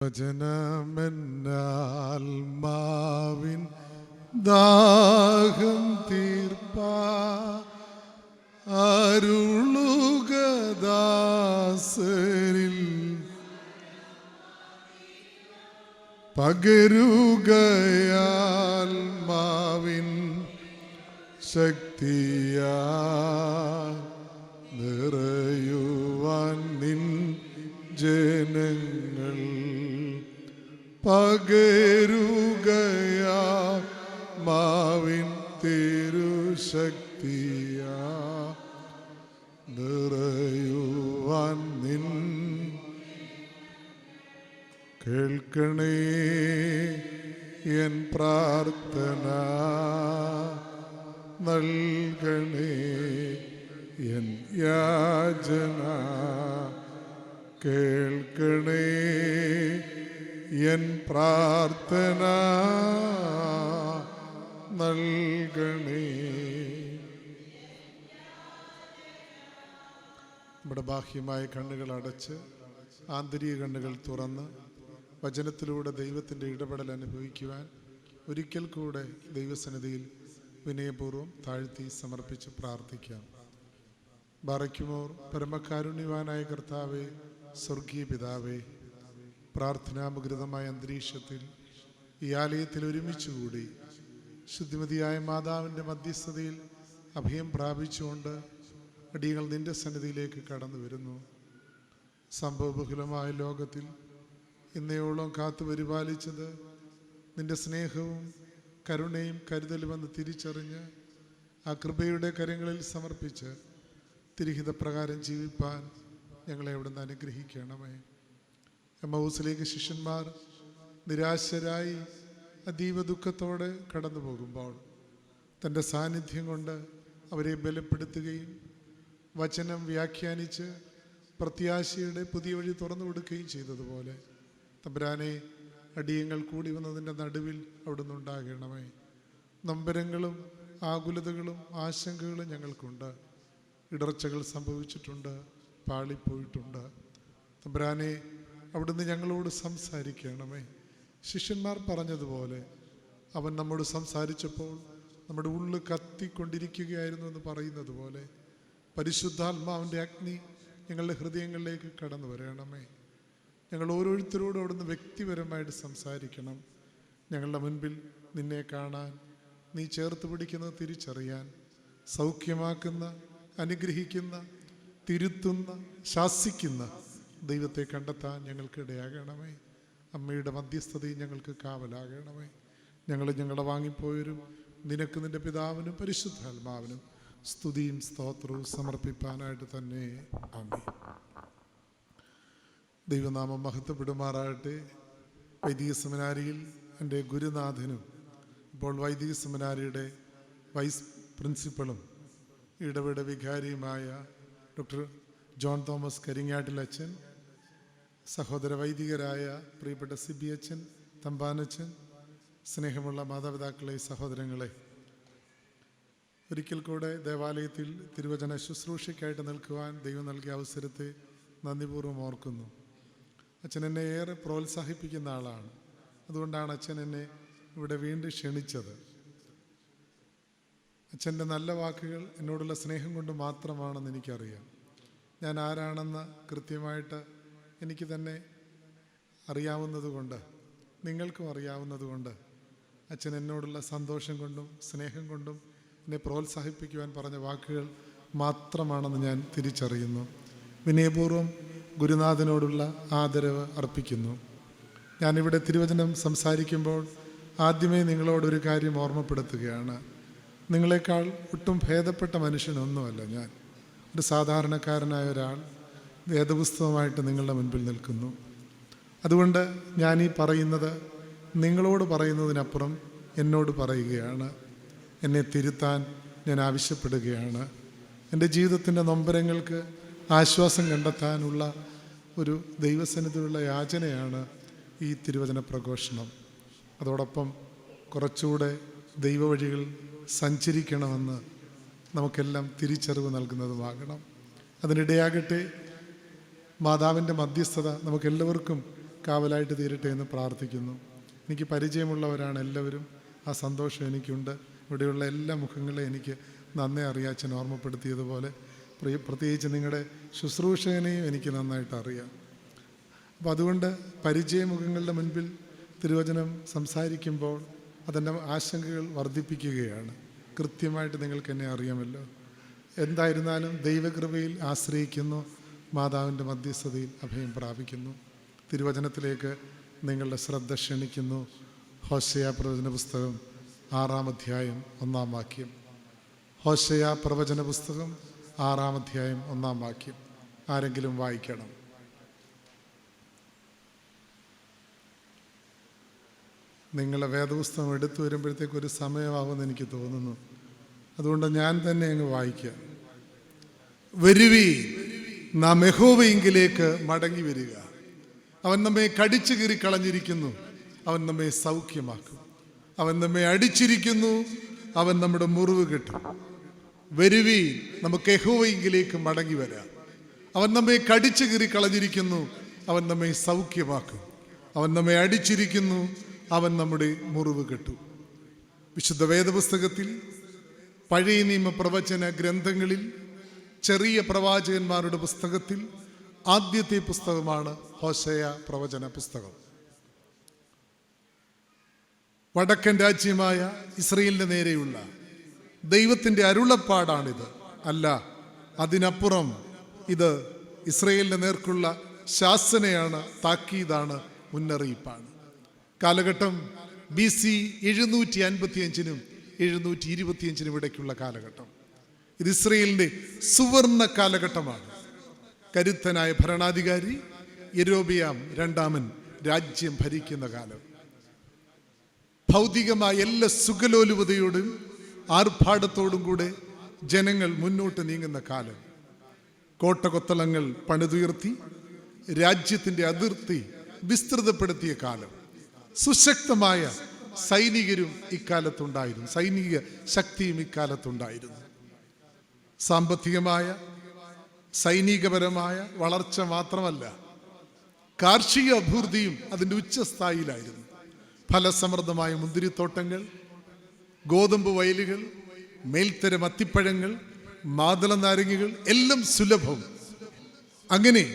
വചനമെന്നാൽമാവിൻ ദാഹം തീർപ്പാ അരുളുകദാസരിൽ പകരുകയാൽമാവിൻ ശക്തിയാ നിറയുവാൻ നിൻ ജനങ്ങൾ പകരുകയാ മാവിൻ തിരുശക്തിയാ നിറയുവാൻ നിൻ കേൾക്കണേ എൻ പ്രാർത്ഥന നൽകണേ എൻ യാചന കേൾക്കണേ എൻ പ്രാർത്ഥന നൽകണേ. നമ്മുടെ ബാഹ്യമായ കണ്ണുകൾ അടച്ച് ആന്തരിക കണ്ണുകൾ തുറന്ന് വചനത്തിലൂടെ ദൈവത്തിൻ്റെ ഇടപെടൽ അനുഭവിക്കുവാൻ ഒരിക്കൽ കൂടെ ദൈവസന്നിധിയിൽ വിനയപൂർവ്വം താഴ്ത്തി സമർപ്പിച്ച് പ്രാർത്ഥിക്കാം. ബാറയ്ക്കുമോർ പരമകാരുണ്യവാനായ കർത്താവേ, സ്വർഗീയ പിതാവേ, പ്രാർത്ഥനാമുഖരിതമായ അന്തരീക്ഷത്തിൽ ഈ ആലയത്തിൽ ഒരുമിച്ചുകൂടി ശുദ്ധിമതിയായ മാതാവിൻ്റെ മധ്യസ്ഥതയിൽ അഭയം പ്രാപിച്ചുകൊണ്ട് അടിയങ്ങൾ നിൻ്റെ സന്നിധിയിലേക്ക് കടന്നു വരുന്നു. സംഭവബഹുലമായ ലോകത്തിൽ ഇന്നയോളം കാത്തു പരിപാലിച്ചത് നിൻ്റെ സ്നേഹവും കരുണയും കരുതലുമെന്ന് തിരിച്ചറിഞ്ഞ് ആ കൃപയുടെ കരങ്ങളിൽ സമർപ്പിച്ച് തിരുഹിതപ്രകാരം ജീവിപ്പാൻ ഞങ്ങളെ അവിടുന്ന് അനുഗ്രഹിക്കണമേ. എമ്മൗസിലേക്ക് ശിഷ്യന്മാർ നിരാശരായി അതീവ ദുഃഖത്തോടെ കടന്നു പോകുമ്പോൾ തൻ്റെ സാന്നിധ്യം കൊണ്ട് അവരെ ബലപ്പെടുത്തുകയും വചനം വ്യാഖ്യാനിച്ച് പ്രത്യാശയുടെ പുതിയ വഴി തുറന്നു കൊടുക്കുകയും ചെയ്തതുപോലെ തമ്പുരാനെ, അടിയങ്ങൾ കൂടി വന്നതിൻ്റെ നടുവിൽ അവിടുന്ന് ഉണ്ടാകണമേ. നൊമ്പരങ്ങളും ആകുലതകളും ആശങ്കകളും ഞങ്ങൾക്കുണ്ട്. ഇടർച്ചകൾ സംഭവിച്ചിട്ടുണ്ട്, പാളിപ്പോയിട്ടുണ്ട്. തമ്പുരാനെ, അവിടുന്ന് ഞങ്ങളോട് സംസാരിക്കണമേ. ശിഷ്യന്മാർ പറഞ്ഞതുപോലെ അവൻ നമ്മോട് സംസാരിച്ചപ്പോൾ നമ്മുടെ ഉള്ളു കത്തിക്കൊണ്ടിരിക്കുകയായിരുന്നു എന്ന് പറയുന്നത് പോലെ പരിശുദ്ധാത്മാവിൻ്റെ അഗ്നി ഞങ്ങളുടെ ഹൃദയങ്ങളിലേക്ക് കടന്നു വരണമേ. ഞങ്ങൾ ഓരോരുത്തരോടും അവിടുന്ന് വ്യക്തിപരമായിട്ട് സംസാരിക്കണം. ഞങ്ങളുടെ മുൻപിൽ നിന്നെ കാണാൻ, നീ ചേർത്ത് പിടിക്കുന്നത് തിരിച്ചറിയാൻ, സൗഖ്യമാക്കുന്ന, അനുഗ്രഹിക്കുന്ന, തിരുത്തുന്ന, ശാസിക്കുന്ന ദൈവത്തെ കണ്ടെത്താൻ ഞങ്ങൾക്ക് ഇടയാകണമേ. അമ്മയുടെ മധ്യസ്ഥതയും ഞങ്ങൾക്ക് കാവലാകണമേ. ഞങ്ങളുടെ വാങ്ങിപ്പോയവരും നിനക്ക് നിൻ്റെ പിതാവിനും പരിശുദ്ധാത്മാവിനും സ്തുതിയും സ്തോത്രവും സമർപ്പിപ്പാനായിട്ട് തന്നെ. ആമേൻ. ദൈവനാമം മഹത്വപ്പെടുമാറാകട്ടെ. വൈദിക സെമിനാരിയിൽ എൻ്റെ ഗുരുനാഥനും ഇപ്പോൾ വൈദിക സെമിനാരിയുടെ വൈസ് പ്രിൻസിപ്പളും ഇടപെട വികാരിയുമായ ഡോക്ടർ ജോൺ തോമസ് കരിങ്ങാട്ടിൽ അച്ഛൻ, സഹോദര വൈദികരായ പ്രിയപ്പെട്ട സിബി അച്ഛൻ, തമ്പാനച്ഛൻ, സ്നേഹമുള്ള മാതാപിതാക്കളെ, സഹോദരങ്ങളെ, ഒരിക്കൽ കൂടെ ദേവാലയത്തിൽ തിരുവചന ശുശ്രൂഷയ്ക്കായിട്ട് നിൽക്കുവാൻ ദൈവം നൽകിയ അവസരത്തെ നന്ദിപൂർവ്വം ഓർക്കുന്നു. അച്ഛൻ എന്നെ ഏറെ പ്രോത്സാഹിപ്പിക്കുന്ന ആളാണ്. അതുകൊണ്ടാണ് അച്ഛൻ എന്നെ ഇവിടെ വീണ്ടും ക്ഷണിച്ചത്. അച്ഛൻ്റെ നല്ല വാക്കുകൾ എന്നോടുള്ള സ്നേഹം കൊണ്ട് മാത്രമാണെന്ന് എനിക്കറിയാം. ഞാൻ ആരാണെന്ന് കൃത്യമായിട്ട് എനിക്ക് തന്നെ അറിയാവുന്നതുകൊണ്ട്, നിങ്ങൾക്കും അറിയാവുന്നതുകൊണ്ട് അച്ഛൻ എന്നോടുള്ള സന്തോഷം കൊണ്ടും സ്നേഹം കൊണ്ടും എന്നെ പ്രോത്സാഹിപ്പിക്കുവാൻ പറഞ്ഞ വാക്കുകൾ മാത്രമാണെന്ന് ഞാൻ തിരിച്ചറിയുന്നു. വിനയപൂർവ്വം ഗുരുനാഥനോടുള്ള ആദരവ് അർപ്പിക്കുന്നു. ഞാനിവിടെ തിരുവചനം സംസാരിക്കുമ്പോൾ ആദ്യമേ നിങ്ങളോടൊരു കാര്യം ഓർമ്മപ്പെടുത്തുകയാണ്. നിങ്ങളെക്കാൾ ഒട്ടും ഭേദപ്പെട്ട മനുഷ്യനൊന്നുമല്ല ഞാൻ. ഒരു സാധാരണക്കാരനായ ഒരാൾ വേദപുസ്തകമായിട്ട് നിങ്ങളുടെ മുൻപിൽ നിൽക്കുന്നു. അതുകൊണ്ട് ഞാനീ പറയുന്നത് നിങ്ങളോട് പറയുന്നതിനപ്പുറം എന്നോട് പറയുകയാണ്. എന്നെ തിരുത്താൻ ഞാൻ ആവശ്യപ്പെടുകയാണ്. എൻ്റെ ജീവിതത്തിൻ്റെ നൊമ്പരങ്ങൾക്ക് ആശ്വാസം കണ്ടെത്താനുള്ള ഒരു ദൈവസന്നിധിയുള്ള യാചനയാണ് ഈ തിരുവചന പ്രഘോഷണം. അതോടൊപ്പം കുറച്ചുകൂടെ ദൈവവഴികൾ സഞ്ചരിക്കണമെന്ന് നമുക്കെല്ലാം തിരിച്ചറിവ് നൽകുന്നതുമാകണം. അതിനിടയാകട്ടെ മാതാവിൻ്റെ മധ്യസ്ഥത നമുക്കെല്ലാവർക്കും കാവലായിട്ട് തീരട്ടെ എന്ന് പ്രാർത്ഥിക്കുന്നു. എനിക്ക് പരിചയമുള്ളവരാണ് എല്ലാവരും. ആ സന്തോഷം എനിക്കുണ്ട്. ഇവിടെയുള്ള എല്ലാ മുഖങ്ങളെ എനിക്ക് നന്നേ അറിയാം. അച്ഛൻ ഓർമ്മപ്പെടുത്തിയതുപോലെ പ്രത്യേകിച്ച് നിങ്ങളുടെ ശുശ്രൂഷകനെയും എനിക്ക് നന്നായിട്ട് അറിയാം. അപ്പോൾ അതുകൊണ്ട് പരിചയമുഖങ്ങളുടെ മുൻപിൽ തിരുവചനം സംസാരിക്കുമ്പോൾ അതിൻ്റെ ആശങ്കകൾ വർദ്ധിപ്പിക്കുകയാണ്. കൃത്യമായിട്ട് നിങ്ങൾക്ക് എന്നെ അറിയാമല്ലോ. എന്തായിരുന്നാലും ദൈവകൃപയിൽ ആശ്രയിക്കുന്നു, മാതാവിൻ്റെ മധ്യസ്ഥതയിൽ അഭയം പ്രാപിക്കുന്നു. തിരുവചനത്തിലേക്ക് നിങ്ങളുടെ ശ്രദ്ധ ക്ഷണിക്കുന്നു. ഹോശയ പ്രവചന പുസ്തകം 6-ാം അധ്യായം 1-ാം വാക്യം. ഹോശയ പ്രവചന പുസ്തകം 6-ാം അധ്യായം 1-ാം വാക്യം ആരെങ്കിലും വായിക്കണം? നിങ്ങളെ വേദപുസ്തകം എടുത്തു വരുമ്പോഴത്തേക്ക് ഒരു സമയമാകുമെന്ന് എനിക്ക് തോന്നുന്നു. അതുകൊണ്ട് ഞാൻ തന്നെ അങ്ങ് വായിക്കാം. വരുവീ, നാം യഹോവയിങ്കിലേക്ക് മടങ്ങി വരിക. അവൻ നമ്മെ കടിച്ചു കീറി കളഞ്ഞിരിക്കുന്നു, അവൻ നമ്മെ സൗഖ്യമാക്കും. അവൻ നമ്മെ അടിച്ചിരിക്കുന്നു, അവൻ നമ്മുടെ മുറിവ് കെട്ടും. വരുവീ, നമുക്ക് യഹോവയിങ്കിലേക്ക് മടങ്ങി വരാം. അവൻ നമ്മെ കടിച്ചു കീറി കളഞ്ഞിരിക്കുന്നു, അവൻ നമ്മെ സൗഖ്യമാക്കും. അവൻ നമ്മെ അടിച്ചിരിക്കുന്നു, അവൻ നമ്മുടെ മുറിവ് കെട്ടു. വിശുദ്ധ വേദപുസ്തകത്തിൽ പഴയ നിയമ പ്രവചന ഗ്രന്ഥങ്ങളിൽ ചെറിയ പ്രവാചകന്മാരുടെ പുസ്തകത്തിൽ ആദ്യത്തെ പുസ്തകമാണ് ഹോശയ പ്രവചന പുസ്തകം. വടക്കൻ രാജ്യമായ ഇസ്രയേലിന്റെ നേരെയുള്ള ദൈവത്തിൻ്റെ അരുളപ്പാടാണിത്. അല്ല, അതിനപ്പുറം ഇത് ഇസ്രയേലിന്റെ നേർക്കുള്ള ശാസനയാണ്, താക്കീതാണ്, മുന്നറിയിപ്പാണ്. കാലഘട്ടം BC 755-നും 725-നും ഇടയ്ക്കുള്ള കാലഘട്ടം. ഇത് ഇസ്രയേലിൻ്റെ സുവർണ കാലഘട്ടമാണ്. കരുത്തനായ ഭരണാധികാരി യെരോബിയാം രണ്ടാമൻ രാജ്യം ഭരിക്കുന്ന കാലം. ഭൗതികമായ എല്ലാ സുഖലോലുപതയോടും ആർഭാടത്തോടും കൂടെ ജനങ്ങൾ മുന്നോട്ട് നീങ്ങുന്ന കാലം. കോട്ടകൊത്തളങ്ങൾ പണിതുയർത്തി രാജ്യത്തിൻ്റെ അതിർത്തി വിസ്തൃതപ്പെടുത്തിയ കാലം. സുശക്തമായ സൈനികരും ഇക്കാലത്തുണ്ടായിരുന്നു, സൈനിക ശക്തിയും ഇക്കാലത്തുണ്ടായിരുന്നു. സാമ്പത്തികമായ സൈനികപരമായ വളർച്ച മാത്രമല്ല, കാർഷിക അഭിവൃദ്ധിയും അതിൻ്റെ ഉച്ചസ്ഥായിലായിരുന്നു. ഫലസമൃദ്ധമായ മുന്തിരിത്തോട്ടങ്ങൾ, ഗോതമ്പ് വയലുകൾ, മേൽത്തരം അത്തിപ്പഴങ്ങൾ, മാതള നാരങ്ങകൾ എല്ലാം സുലഭം. അങ്ങനെ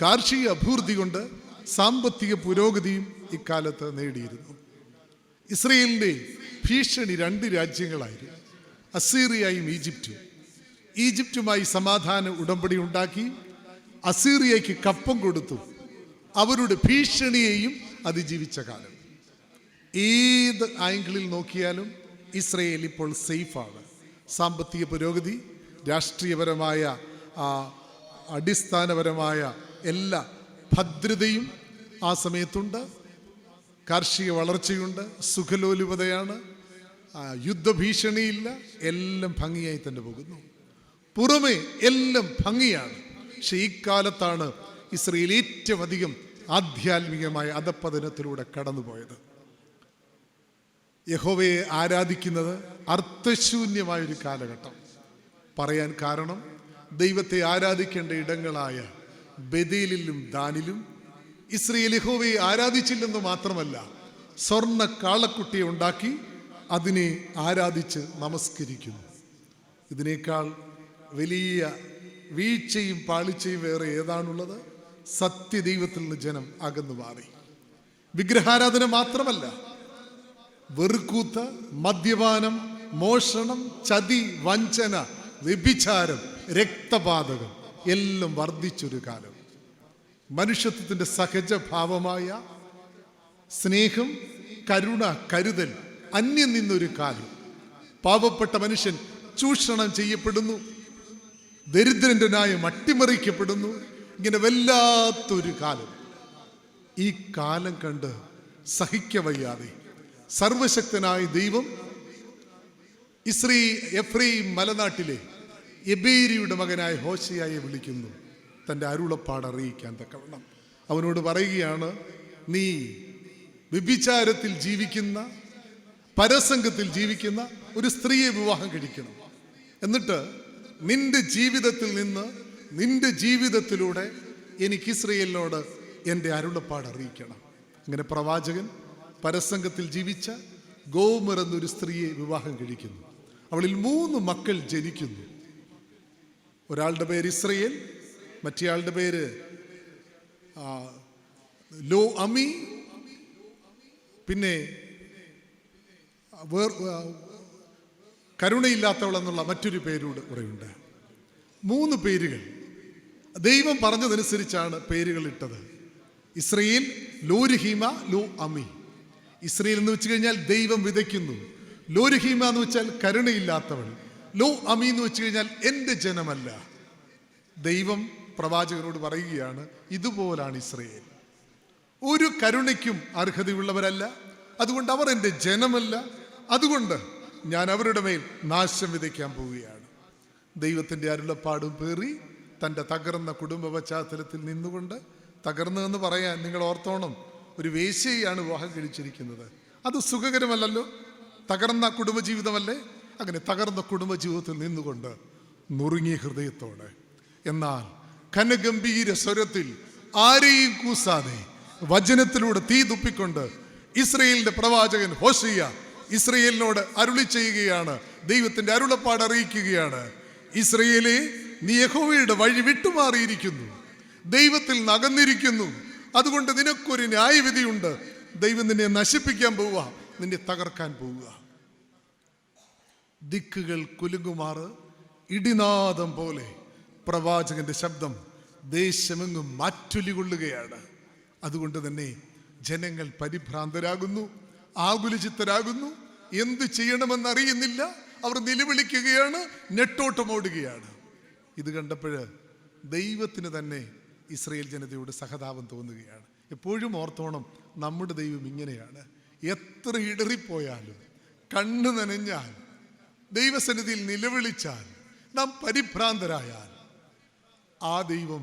കാർഷിക അഭിവൃദ്ധി കൊണ്ട് സാമ്പത്തിക പുരോഗതിയും ഇക്കാലത്ത് നേടിയിരുന്നു. ഇസ്രയേലിൻ്റെ ഭീഷണി 2 രാജ്യങ്ങളായിരുന്നു, അസീറിയയും ഈജിപ്റ്റും. ഈജിപ്റ്റുമായി സമാധാന ഉടമ്പടി ഉണ്ടാക്കി അസീറിയയ്ക്ക് കപ്പം കൊടുത്തു. അവരുടെ ഭീഷണിയെയും അതിജീവിച്ച കാലം. ഏത് ആംഗിളിൽ നോക്കിയാലും ഇസ്രയേൽ ഇപ്പോൾ സേഫാണ്. സാമ്പത്തിക പുരോഗതി, രാഷ്ട്രീയപരമായ അടിസ്ഥാനപരമായ എല്ലാ ഭദ്രതയും ആ സമയത്തുണ്ട്. കാർഷിക വളർച്ചയുണ്ട്, സുഖലോലുപതയാണ്, യുദ്ധഭീഷണിയില്ല, എല്ലാം ഭംഗിയായി തന്നെ പോകുന്നു. പുറമെ എല്ലാം ഭംഗിയാണ്. പക്ഷെ ഇക്കാലത്താണ് ഇസ്രയേൽ ഏറ്റവും അധികം ആധ്യാത്മികമായ അധപ്പതനത്തിലൂടെ കടന്നുപോയത്. യഹോവയെ ആരാധിക്കുന്നത് അർത്ഥശൂന്യമായൊരു കാലഘട്ടം. പറയാൻ കാരണം, ദൈവത്തെ ആരാധിക്കേണ്ട ഇടങ്ങളായ ബേഥേലിലും ദാനിലും ഇസ്രയേൽ യഹോവയെ ആരാധിച്ചില്ലെന്ന് മാത്രമല്ല, സ്വർണ്ണ കാളക്കുട്ടിയെ ഉണ്ടാക്കി അതിനെ ആരാധിച്ച് നമസ്കരിക്കുന്നു. ഇതിനേക്കാൾ വലിയ വീഴ്ചയും പാളിച്ചയും വേറെ ഏതാണുള്ളത്? സത്യദൈവത്തിൽ നിന്ന് ജനം അകന്നു മാറി. വിഗ്രഹാരാധന മാത്രമല്ല, വെറുക്കൂത്ത്, മദ്യപാനം, മോഷണം, ചതി, വഞ്ചന, വ്യഭിചാരം, രക്തപാതകം എല്ലാം വർദ്ധിച്ചൊരു കാലം. മനുഷ്യത്വത്തിൻ്റെ സഹജഭാവമായ സ്നേഹം, കരുണ, കരുതൽ അന്യം നിന്നൊരു കാലം. പാവപ്പെട്ട മനുഷ്യൻ ചൂഷണം ചെയ്യപ്പെടുന്നു, ദരിദ്രന്റെ ന്യായം അട്ടിമറിക്കപ്പെടുന്നു. ഇങ്ങനെ വല്ലാത്തൊരു കാലം. ഈ കാലം കണ്ട് സഹിക്കവയ്യാതെ സർവശക്തനായ ദൈവം എഫ്രൈം മലനാട്ടിലെ എബേരിയുടെ മകനായ ഹോശയായെ വിളിക്കുന്നു, തൻ്റെ അരുളപ്പാട് അറിയിക്കാൻ തക്കവണ്ണം. അവനോട് പറയുകയാണ്, നീ വ്യഭിചാരത്തിൽ ജീവിക്കുന്ന, പരസംഗത്തിൽ ജീവിക്കുന്ന ഒരു സ്ത്രീയെ വിവാഹം കഴിക്കണം. എന്നിട്ട് നിന്റെ ജീവിതത്തിൽ നിന്ന്, നിന്റെ ജീവിതത്തിലൂടെ എനിക്ക് ഇസ്രയേലിനോട് എൻ്റെ അരുളപ്പാട് അറിയിക്കണം. അങ്ങനെ പ്രവാചകൻ പരസംഗത്തിൽ ജീവിച്ച ഗോമർ എന്നൊരു സ്ത്രീയെ വിവാഹം കഴിക്കുന്നു. അവളിൽ 3 മക്കൾ ജനിക്കുന്നു. ഒരാളുടെ പേര് ഇസ്രയേൽ, മറ്റേയാളുടെ പേര് ലോ അമി, പിന്നെ കരുണയില്ലാത്തവൾ എന്നുള്ള മറ്റൊരു പേരൂടെ കുറയുണ്ട്. 3 പേരുകൾ ദൈവം പറഞ്ഞതനുസരിച്ചാണ് പേരുകൾ ഇട്ടത്. Israel, Lo-Ruhamah, Lo-Ammi. Israel എന്ന് വെച്ച് കഴിഞ്ഞാൽ ദൈവം വിതയ്ക്കുന്നു. ലോരുഹീമ എന്ന് വെച്ചാൽ കരുണയില്ലാത്തവൾ. ലോ അമി എന്ന് വെച്ച് കഴിഞ്ഞാൽ എൻ്റെ ജനമല്ല. ദൈവം പ്രവാചകനോട് പറയുകയാണ്, ഇതുപോലാണ് ഇസ്രയേൽ. ഒരു കരുണയ്ക്കും അർഹതയുള്ളവരല്ല. അതുകൊണ്ട് അവർ എൻ്റെ ജനമല്ല. അതുകൊണ്ട് ഞാൻ അവരുടെ മേൽ നാശം വിതയ്ക്കാൻ പോവുകയാണ്. ദൈവത്തിൻ്റെ അരുളപ്പാടും പേറി തൻ്റെ തകർന്ന കുടുംബ പശ്ചാത്തലത്തിൽ നിന്നുകൊണ്ട്, തകർന്നതെന്ന് പറയാൻ നിങ്ങൾ ഓർത്തോണം, ഒരു വേശ്യയാണ് വിവാഹം കഴിച്ചിരിക്കുന്നത്. അത് സുഖകരമല്ലല്ലോ. തകർന്ന കുടുംബജീവിതമല്ലേ? അങ്ങനെ തകർന്ന കുടുംബജീവിതത്തിൽ നിന്നുകൊണ്ട് നുറുങ്ങിയ ഹൃദയത്തോടെ, എന്നാൽ ഘനഗംഭീര സ്വരത്തിൽ ആരെയും കൂസാതെ വചനത്തിലൂടെ തീ തുപ്പിക്കൊണ്ട് ഇസ്രയേലിന്റെ പ്രവാചകൻ ഹോശയ്യ ഇസ്രയേലിനോട് അരുളി ചെയ്യുകയാണ്, ദൈവത്തിന്റെ അരുളപ്പാട് അറിയിക്കുകയാണ്. ഇസ്രയേലേ, നീ യഹോവയുടെ വഴി വിട്ടുമാറിയിരിക്കുന്നു, ദൈവത്തിൽ നകന്നിരിക്കുന്നു. അതുകൊണ്ട് നിനക്കൊരു ന്യായവിധിയുണ്ട്. ദൈവം നിന്നെ നശിപ്പിക്കാൻ പോവുക, നിന്നെ തകർക്കാൻ പോവുക. ദിക്കുകൾ കുലുങ്ങുമാറ് ഇടിനാദം പോലെ പ്രവാചകന്റെ ശബ്ദം ദേശമെങ്ങും മാറ്റൊലി കൊള്ളുകയാണ്. അതുകൊണ്ട് തന്നെ ജനങ്ങൾ പരിഭ്രാന്തരാകുന്നു, ആകുലചിത്തരാകുന്നു. എന്ത് ചെയ്യണമെന്നറിയുന്നില്ല. അവർ നിലവിളിക്കുകയാണ്, നെട്ടോട്ടമോടുകയാണ്. ഇത് കണ്ടപ്പോൾ ദൈവത്തിന് തന്നെ ഇസ്രയേൽ ജനതയോട് സഹതാപം തോന്നുകയാണ്. എപ്പോഴും ഓർത്തോണം, നമ്മുടെ ദൈവം ഇങ്ങനെയാണ്. എത്ര ഇടറിപ്പോയാലും, കണ്ണു നനഞ്ഞാൽ, ദൈവസന്നിധിയിൽ നിലവിളിച്ചാൽ, നാം പരിഭ്രാന്തരായാൽ, ആ ദൈവം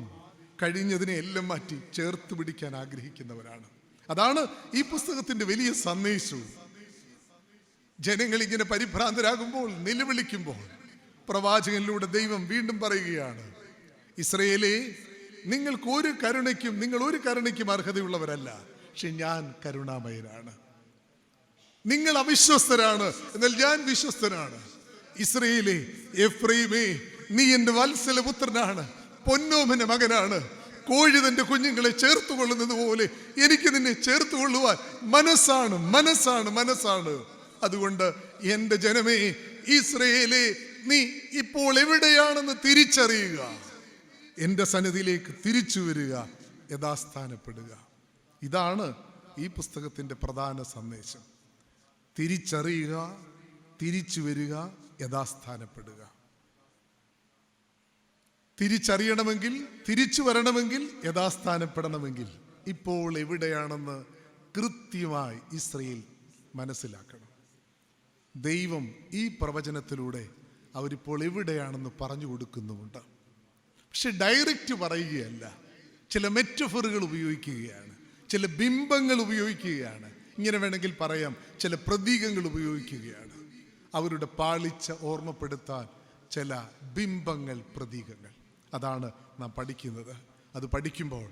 കഴിഞ്ഞതിനെ എല്ലാം മാറ്റി ചേർത്ത് പിടിക്കാൻ ആഗ്രഹിക്കുന്നവരാണ്. അതാണ് ഈ പുസ്തകത്തിന്റെ വലിയ സന്ദേശവും. ജനങ്ങൾ ഇങ്ങനെ പരിഭ്രാന്തരാകുമ്പോൾ, നിലവിളിക്കുമ്പോൾ, പ്രവാചകനിലൂടെ ദൈവം വീണ്ടും പറയുകയാണ്, ഇസ്രയേലേ, നിങ്ങൾ ഒരു കരുണയ്ക്കും അർഹതയുള്ളവരല്ല. പക്ഷെ ഞാൻ കരുണാമയനാണ്. നിങ്ങൾ അവിശ്വസ്തരാണ്, എന്നാൽ ഞാൻ വിശ്വസ്തനാണ്. ഇസ്രയേലേ, എഫ്രൈമേ, നീ എൻ്റെ വത്സലപുത്രനാണ്, പൊന്നോമന മകനാണ്. കോഴി തന്റെ കുഞ്ഞുങ്ങളെ ചേർത്ത് കൊള്ളുന്നത് പോലെ എനിക്ക് നിന്നെ ചേർത്ത് കൊള്ളുവാൻ മനസ്സാണ്. അതുകൊണ്ട് എൻ്റെ ജനമേ, ഇസ്രയേലേ, നീ ഇപ്പോൾ എവിടെയാണെന്ന് തിരിച്ചറിയുക, എൻ്റെ സന്നിധിയിലേക്ക് തിരിച്ചു വരിക, യഥാസ്ഥാനപ്പെടുക. ഇതാണ് ഈ പുസ്തകത്തിൻ്റെ പ്രധാന സന്ദേശം. തിരിച്ചറിയുക, തിരിച്ചു വരിക, യഥാസ്ഥാനപ്പെടുക. തിരിച്ചറിയണമെങ്കിൽ, തിരിച്ചു വരണമെങ്കിൽ, യഥാസ്ഥാനപ്പെടണമെങ്കിൽ ഇപ്പോൾ എവിടെയാണെന്ന് കൃത്യമായി ഇസ്രയേൽ മനസ്സിലാക്കണം. ദൈവം ഈ പ്രവചനത്തിലൂടെ അവരിപ്പോൾ എവിടെയാണെന്ന് പറഞ്ഞു കൊടുക്കുന്നുമുണ്ട്. പക്ഷെ ഡയറക്റ്റ് പറയുകയല്ല, ചില മെറ്റഫറുകൾ ഉപയോഗിക്കുകയാണ്, ചില ബിംബങ്ങൾ ഉപയോഗിക്കുകയാണ്. ഇങ്ങനെ വേണമെങ്കിൽ പറയാം, ചില പ്രതീകങ്ങൾ ഉപയോഗിക്കുകയാണ്. അവരുടെ പാളിച്ച ഓർമ്മപ്പെടുത്താൻ ചില ബിംബങ്ങൾ, പ്രതീകങ്ങൾ. അതാണ് നാം പഠിക്കുന്നത്. അത് പഠിക്കുമ്പോൾ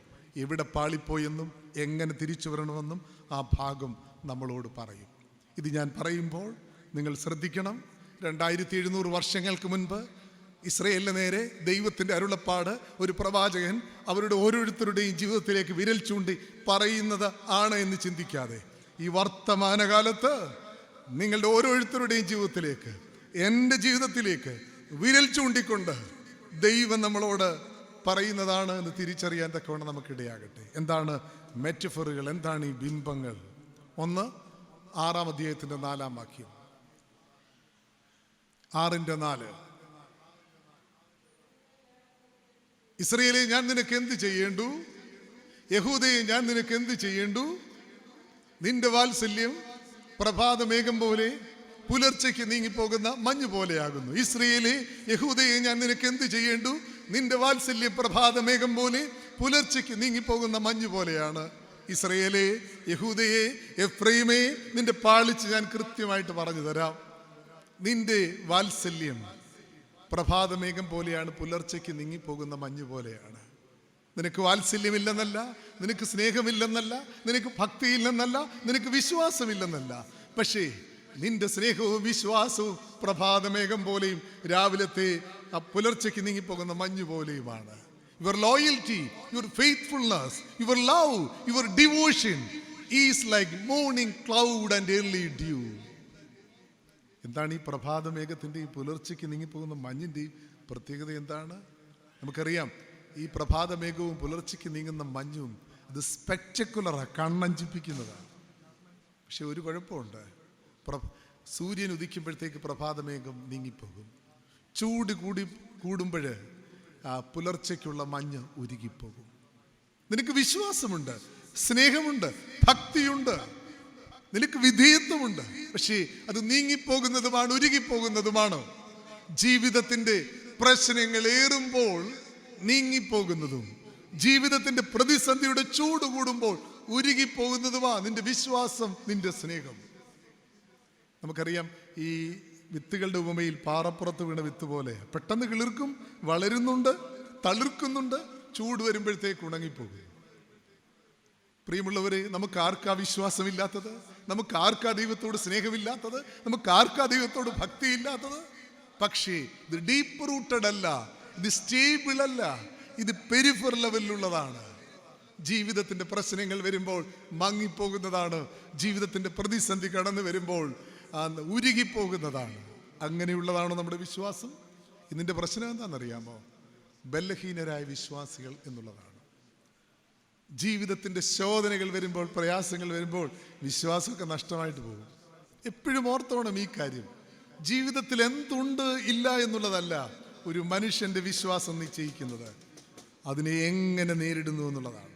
എവിടെ പാളിപ്പോയെന്നും എങ്ങനെ തിരിച്ചു വരണമെന്നും ആ ഭാഗം നമ്മളോട് പറയും. ഇത് ഞാൻ പറയുമ്പോൾ നിങ്ങൾ ശ്രദ്ധിക്കണം. 2700 വർഷങ്ങൾക്ക് മുൻപ് ഇസ്രയേലിന് നേരെ ദൈവത്തിൻ്റെ അരുളപ്പാട് ഒരു പ്രവാചകൻ അവരുടെ ഓരോരുത്തരുടെയും ജീവിതത്തിലേക്ക് വിരൽ ചൂണ്ടി പറയുന്നത് ആണ് എന്ന് ചിന്തിക്കാതെ, ഈ വർത്തമാനകാലത്ത് നിങ്ങളുടെ ഓരോരുത്തരുടെയും ജീവിതത്തിലേക്ക്, എൻ്റെ ജീവിതത്തിലേക്ക് വിരൽ ചൂണ്ടിക്കൊണ്ട് ദൈവം നമ്മളോട് പറയുന്നതാണ് എന്ന് തിരിച്ചറിയാൻ തക്കവണ്ണം നമുക്കിടയാകട്ടെ. എന്താണ് മെറ്റഫറുകൾ, എന്താണ് ഈ ബിംബങ്ങൾ? 1 6-ാം അധ്യായത്തിൻ്റെ 4-ാം വാക്യം, 6:4. ഇസ്രയേലേ, ഞാൻ നിനക്ക് എന്ത് ചെയ്യേണ്ടു? യഹൂദയെ, ഞാൻ നിനക്ക് എന്ത് ചെയ്യേണ്ടു? നിന്റെ വാത്സല്യം പ്രഭാതമേഘം പോലെ പുലർച്ചയ്ക്ക് നീങ്ങിപ്പോകുന്ന മഞ്ഞ് പോലെയാകുന്നു. ഇസ്രയേലേ, യഹൂദയെ, ഞാൻ നിനക്ക് എന്ത് ചെയ്യേണ്ടു? നിന്റെ വാത്സല്യം പ്രഭാതമേഘം പോലെ പുലർച്ചയ്ക്ക് നീങ്ങിപ്പോകുന്ന മഞ്ഞ് പോലെയാണ്. ഇസ്രയേലേ, യഹൂദയെ, എഫ്രൈമേ, നിന്റെ പാളിച്ച് ഞാൻ കൃത്യമായിട്ട് പറഞ്ഞു തരാം. നിന്റെ വാത്സല്യം പ്രഭാതമേഘം പോലെയാണ്, പുലർച്ചയ്ക്ക് നീങ്ങിപ്പോകുന്ന മഞ്ഞ് പോലെയാണ്. നിനക്ക് വാത്സല്യമില്ലെന്നല്ല, നിനക്ക് സ്നേഹമില്ലെന്നല്ല, നിനക്ക് ഭക്തിയില്ലെന്നല്ല, നിനക്ക് വിശ്വാസമില്ലെന്നല്ല. പക്ഷേ നിന്റെ സ്നേഹവും വിശ്വാസവും പ്രഭാതമേഘം പോലെയും രാവിലത്തെ ആ പുലർച്ചയ്ക്ക് നീങ്ങിപ്പോകുന്ന മഞ്ഞു പോലെയുമാണ്. Your loyalty, your faithfulness, your love, your devotion is like morning cloud and early dew. എന്താണ് ഈ പ്രഭാതമേഘത്തിൻ്റെയും പുലർച്ചയ്ക്ക് നീങ്ങിപ്പോകുന്ന മഞ്ഞിൻ്റെയും പ്രത്യേകത എന്താണ്? നമുക്കറിയാം, ഈ പ്രഭാതമേഘവും പുലർച്ചയ്ക്ക് നീങ്ങുന്ന മഞ്ഞും അത് സ്പെക്ടക്കുലറാണ്, കണ്ണഞ്ചിപ്പിക്കുന്നതാണ്. പക്ഷെ ഒരു കുഴപ്പമുണ്ട്. സൂര്യൻ ഉദിക്കുമ്പോഴത്തേക്ക് പ്രഭാതമേഘം നീങ്ങിപ്പോകും. ചൂട് കൂടുമ്പോൾ ആ പുലർച്ചയ്ക്കുള്ള മഞ്ഞ് ഉരുകിപ്പോകും. നിനക്ക് വിശ്വാസമുണ്ട്, സ്നേഹമുണ്ട്, ഭക്തിയുണ്ട്, നിനക്ക് വിധേയത്വമുണ്ട്. പക്ഷേ അത് നീങ്ങിപ്പോകുന്നതുമാണ്, ഉരുകിപ്പോകുന്നതുമാണ്. ജീവിതത്തിൻ്റെ പ്രശ്നങ്ങൾ ഏറുമ്പോൾ നീങ്ങിപ്പോകുന്നതും ജീവിതത്തിന്റെ പ്രതിസന്ധിയുടെ ചൂട് കൂടുമ്പോൾ ഉരുകിപ്പോകുന്നതുമാ നിന്റെ വിശ്വാസം, നിന്റെ സ്നേഹം. നമുക്കറിയാം, ഈ വിത്തുകളുടെ ഉപമയിൽ പാറപ്പുറത്ത് വീണ വിത്ത് പോലെ പെട്ടെന്ന് കിളിർക്കും, വളരുന്നുണ്ട്, തളിർക്കുന്നുണ്ട്, ചൂട് വരുമ്പോഴത്തേക്ക് ഉണങ്ങിപ്പോകും. പ്രിയമുള്ളവരെ, നമുക്ക് ആർക്കാ വിശ്വാസമില്ലാത്തത്? നമുക്ക് ആർക്കാ ദൈവത്തോട് സ്നേഹമില്ലാത്തത്? നമുക്ക് ആർക്കാ ദൈവത്തോട് ഭക്തിയില്ലാത്തത്? പക്ഷേ ഇത് ഡീപ്പ് റൂട്ടഡ് അല്ല, ഇത് സ്റ്റേബിൾ അല്ല, ഇത് പെരിഫർ ലെവലിലുള്ളതാണ്. ജീവിതത്തിന്റെ പ്രശ്നങ്ങൾ വരുമ്പോൾ മങ്ങിപ്പോകുന്നതാണ്. ജീവിതത്തിന്റെ പ്രതിസന്ധി കടന്നു വരുമ്പോൾ ഉരുകിപ്പോകുന്നതാണ്. അങ്ങനെയുള്ളതാണോ നമ്മുടെ വിശ്വാസം? ഇതിന്റെ പ്രശ്നം എന്താണെന്നറിയാമോ? ബലഹീനരായ വിശ്വാസികൾ എന്നുള്ളതാണ്. ജീവിതത്തിന്റെ ശോധനകൾ വരുമ്പോൾ, പ്രയാസങ്ങൾ വരുമ്പോൾ വിശ്വാസമൊക്കെ നഷ്ടമായിട്ട് പോകും. എപ്പോഴും ഓർത്തോണം ഈ കാര്യം. ജീവിതത്തിൽ എന്തുണ്ട് ഇല്ല എന്നുള്ളതല്ല ഒരു മനുഷ്യന്റെ വിശ്വാസം നിശ്ചയിക്കുന്നത്, അതിനെ എങ്ങനെ നേരിടുന്നു എന്നുള്ളതാണ്.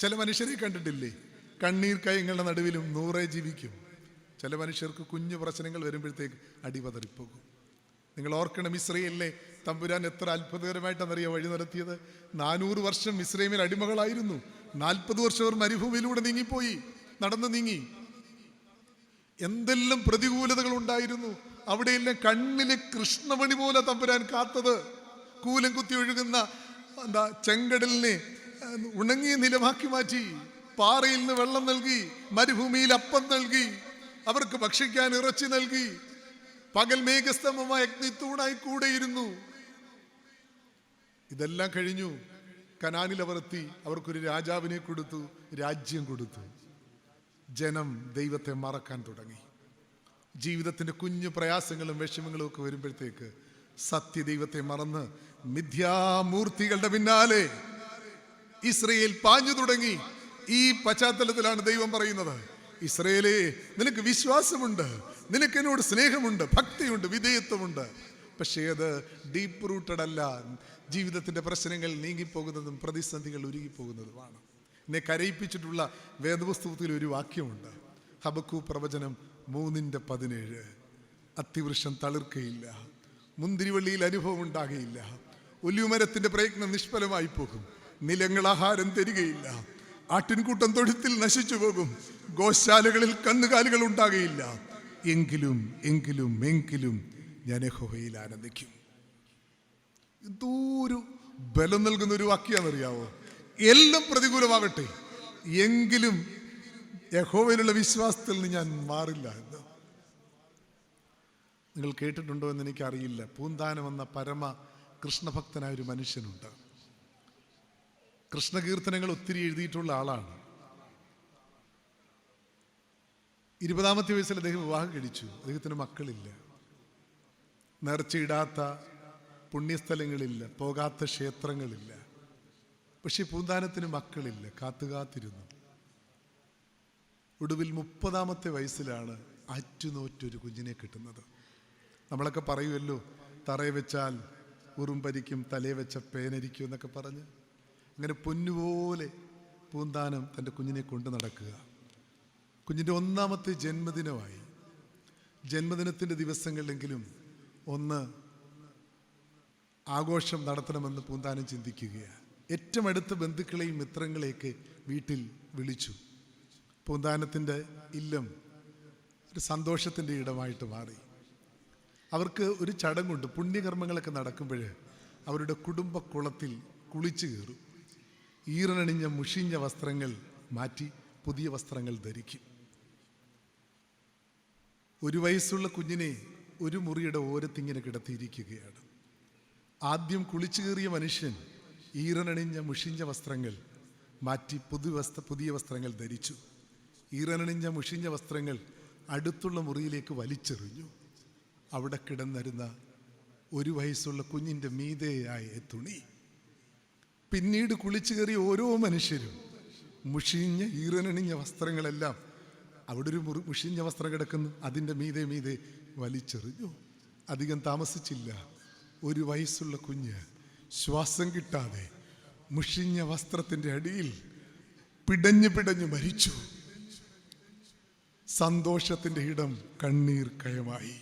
ചില മനുഷ്യരെ കണ്ടിട്ടില്ലേ, കണ്ണീർ കയങ്ങളുടെ നടുവിലും 100 ജീവിക്കും. ചില മനുഷ്യർക്ക് കുഞ്ഞു പ്രശ്നങ്ങൾ വരുമ്പോഴത്തേക്ക് അടിപതറിപ്പോകും. നിങ്ങൾ ഓർക്കണം, ഇസ്രയേലിലെ തമ്പുരാൻ എത്ര അത്ഭുതകരമായിട്ടാണെന്നറിയാം വഴി നടത്തിയത്. 400 വർഷം ഇസ്രയേലിൽ അടിമകളായിരുന്നു. 40 വർഷം അവർ മരുഭൂമിയിലൂടെ നീങ്ങിപ്പോയി, നടന്നു നീങ്ങി. എന്തെല്ലാം പ്രതികൂലതകൾ ഉണ്ടായിരുന്നു. അവിടെയെല്ലാം കണ്ണിലെ കൃഷ്ണമണി പോലെ തമ്പുരാൻ കാത്തത്. കൂലം കുത്തി ഒഴുകുന്ന ചെങ്കടലിനെ ഉണങ്ങിയ നിലമാക്കി മാറ്റി. പാറയിൽ നിന്ന് വെള്ളം നൽകി, മരുഭൂമിയിൽ അപ്പം നൽകി, അവർക്ക് ഭക്ഷിക്കാൻ ഇറച്ചി നൽകി. പകൽ മേഘസ്തംഭമായ അഗ്നിത്തൂണായി കൂടെയിരുന്നു. ഇതെല്ലാം കഴിഞ്ഞു. കനാനിൽ അവർ എത്തി. അവർക്കൊരു രാജാവിനെ കൊടുത്തു, രാജ്യം കൊടുത്തു. ജനം ദൈവത്തെ മറക്കാൻ തുടങ്ങി. ജീവിതത്തിന്റെ കുഞ്ഞു പ്രയാസങ്ങളും വിഷമങ്ങളും ഒക്കെ വരുമ്പോഴത്തേക്ക് സത്യദൈവത്തെ മറന്ന് മിഥ്യാമൂർത്തികളുടെ പിന്നാലെ ഇസ്രയേൽ പാഞ്ഞു തുടങ്ങി. ഈ പശ്ചാത്തലത്തിലാണ് ദൈവം പറയുന്നത്, ഇസ്രയേലേ, നിനക്ക് വിശ്വാസമുണ്ട്, നിനക്ക് എന്നോട് സ്നേഹമുണ്ട്, ഭക്തിയുണ്ട്, വിധേയത്വമുണ്ട്. പക്ഷേ അത് ഡീപ്പ് റൂട്ടഡ് അല്ല. ജീവിതത്തിന്റെ പ്രശ്നങ്ങൾ നീങ്ങിപ്പോകുന്നതും പ്രതിസന്ധികൾ ഉരുകിപ്പോകുന്നതുമാണ്. എന്നെ കരയിപ്പിച്ചിട്ടുള്ള വേദപുസ്തകത്തിൽ ഒരു വാക്യമുണ്ട്, ഹബക്കൂക്ക് പ്രവചനം 3:17. അത്തിവൃക്ഷം തളിർക്കയില്ല, മുന്തിരിവള്ളിയിൽ അനുഭവം ഉണ്ടാകുകയില്ല, ഒലിവുമരത്തിന്റെ പ്രയത്നം നിഷ്ഫലമായി പോകും, നിലങ്ങൾ ആഹാരം തരികയില്ല, ആട്ടിൻകൂട്ടം തൊഴുത്തിൽ നശിച്ചു പോകും, ഗോശാലകളിൽ കന്നുകാലികൾ ഉണ്ടാകുകയില്ല. എങ്കിലും എങ്കിലും എങ്കിലും ഞാൻ യഹോവയിൽ ആനന്ദിക്കും. എന്തോരു ബലം നൽകുന്ന ഒരു വാക്യാന്നറിയാവോ? എല്ലാം പ്രതികൂലമാകട്ടെ, എങ്കിലും യഹോവയിലുള്ള വിശ്വാസത്തിൽ നിന്ന് ഞാൻ മാറില്ല എന്ന്. നിങ്ങൾ കേട്ടിട്ടുണ്ടോ എന്ന് എനിക്കറിയില്ല. പൂന്താനം എന്ന പരമ കൃഷ്ണഭക്തനായ ഒരു മനുഷ്യനുണ്ട്. കൃഷ്ണകീർത്തനങ്ങൾ ഒത്തിരി എഴുതിയിട്ടുള്ള ആളാണ്. 20ാമത്തെ വയസ്സിൽ അദ്ദേഹം വിവാഹം കഴിച്ചു. അദ്ദേഹത്തിന് മക്കളില്ല, നേർച്ചയിടാത്ത പുണ്യസ്ഥലങ്ങളില്ല, പോകാത്ത ക്ഷേത്രങ്ങളില്ല. പക്ഷെ പൂന്താനത്തിന് മക്കളില്ല, കാത്തുകാത്തിരുന്നു. ഒടുവിൽ 30ാമത്തെ വയസ്സിലാണ് അറ്റുനോറ്റൊരു കുഞ്ഞിനെ കിട്ടുന്നത്. നമ്മളൊക്കെ പറയുമല്ലോ, തറയെ വെച്ചാൽ ഉറുമ്പരിക്കും, തലയെ വെച്ച പേനരിക്കും എന്നൊക്കെ പറഞ്ഞ്. അങ്ങനെ പൊന്നുപോലെ പൂന്താനം തൻ്റെ കുഞ്ഞിനെ കൊണ്ട് നടക്കുക. കുഞ്ഞിൻ്റെ 1ാമത്തെ ജന്മദിനമായി. ജന്മദിനത്തിൻ്റെ ദിവസങ്ങളിലെങ്കിലും ഒന്ന് ആഘോഷം നടത്തണമെന്ന് പൂന്താനം ചിന്തിക്കുകയാണ്. ഏറ്റവും അടുത്ത ബന്ധുക്കളെയും മിത്രങ്ങളെയൊക്കെ വീട്ടിൽ വിളിച്ചു. പൂന്താനത്തിൻ്റെ ഇല്ലം ഒരു സന്തോഷത്തിൻ്റെ ഇടമായിട്ട് മാറി. അവർക്ക് ഒരു ചടങ്ങുണ്ട്. പുണ്യകർമ്മങ്ങളൊക്കെ നടക്കുമ്പോൾ അവരുടെ കുടുംബക്കുളത്തിൽ കുളിച്ചു കയറും. ഈറനണിഞ്ഞ മുഷിഞ്ഞ വസ്ത്രങ്ങൾ മാറ്റി പുതിയ വസ്ത്രങ്ങൾ ധരിക്കും. 1 വയസ്സുള്ള കുഞ്ഞിനെ ഒരു മുറിയുടെ ഓരത്തിങ്ങനെ കിടത്തിയിരിക്കുകയാണ്. ആദ്യം കുളിച്ചു കയറിയ മനുഷ്യൻ ഈറനണിഞ്ഞ മുഷിഞ്ഞ വസ്ത്രങ്ങൾ മാറ്റി പുതിയ വസ്ത്രങ്ങൾ ധരിച്ചു. ഈറനണിഞ്ഞ മുഷിഞ്ഞ വസ്ത്രങ്ങൾ അടുത്തുള്ള മുറിയിലേക്ക് വലിച്ചെറിഞ്ഞു. അവിടെ കിടന്നിരുന്ന 1 വയസ്സുള്ള കുഞ്ഞിൻ്റെ മീതെയായ തുണി. പിന്നീട് കുളിച്ചു കയറിയ ഓരോ മനുഷ്യരും മുഷിഞ്ഞ ഈറനണിഞ്ഞ വസ്ത്രങ്ങളെല്ലാം, അവിടെ ഒരു മുഷിഞ്ഞ വസ്ത്രം കിടക്കുന്നു, അതിൻ്റെ മീതെ വലിച്ചെറിഞ്ഞു. അധികം താമസിച്ചില്ല, 1 വയസ്സുള്ള കുഞ്ഞ് ശ്വാസം കിട്ടാതെ മുഷിഞ്ഞ വസ്ത്രത്തിൻ്റെ അടിയിൽ പിടഞ്ഞു മരിച്ചു. സന്തോഷത്തിൻ്റെ ഇടം കണ്ണീർ കയമായി.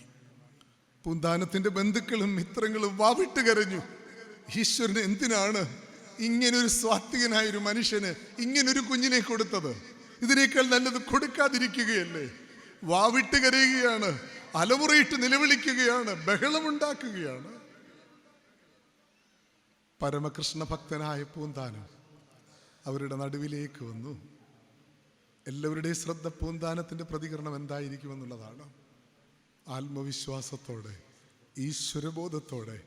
പൂന്താനത്തിൻ്റെ ബന്ധുക്കളും മിത്രങ്ങളും വാവിട്ട് കരഞ്ഞു. ഈശ്വരന് എന്തിനാണ് ഇങ്ങനൊരു സ്വാത്വികനായൊരു മനുഷ്യന് ഇങ്ങനൊരു കുഞ്ഞിനെ കൊടുത്തത്? ഇതിനേക്കാൾ നല്ലത് കൊടുക്കാതിരിക്കുകയല്ലേ? വാവിട്ട് കരയുകയാണ്, അലമുറയിട്ട് നിലവിളിക്കുകയാണ്, ബഹളമുണ്ടാക്കുകയാണ്. പരമകൃഷ്ണ ഭക്തനായ പൂന്താനം അവരുടെ നടുവിലേക്ക് വന്നു. എല്ലാവരുടെയും ശ്രദ്ധ പൂന്താനത്തിൻ്റെ പ്രതികരണം എന്തായിരിക്കുമെന്നുള്ളതാണ്. ആത്മവിശ്വാസത്തോടെ, ഈശ്വരബോധത്തോടെ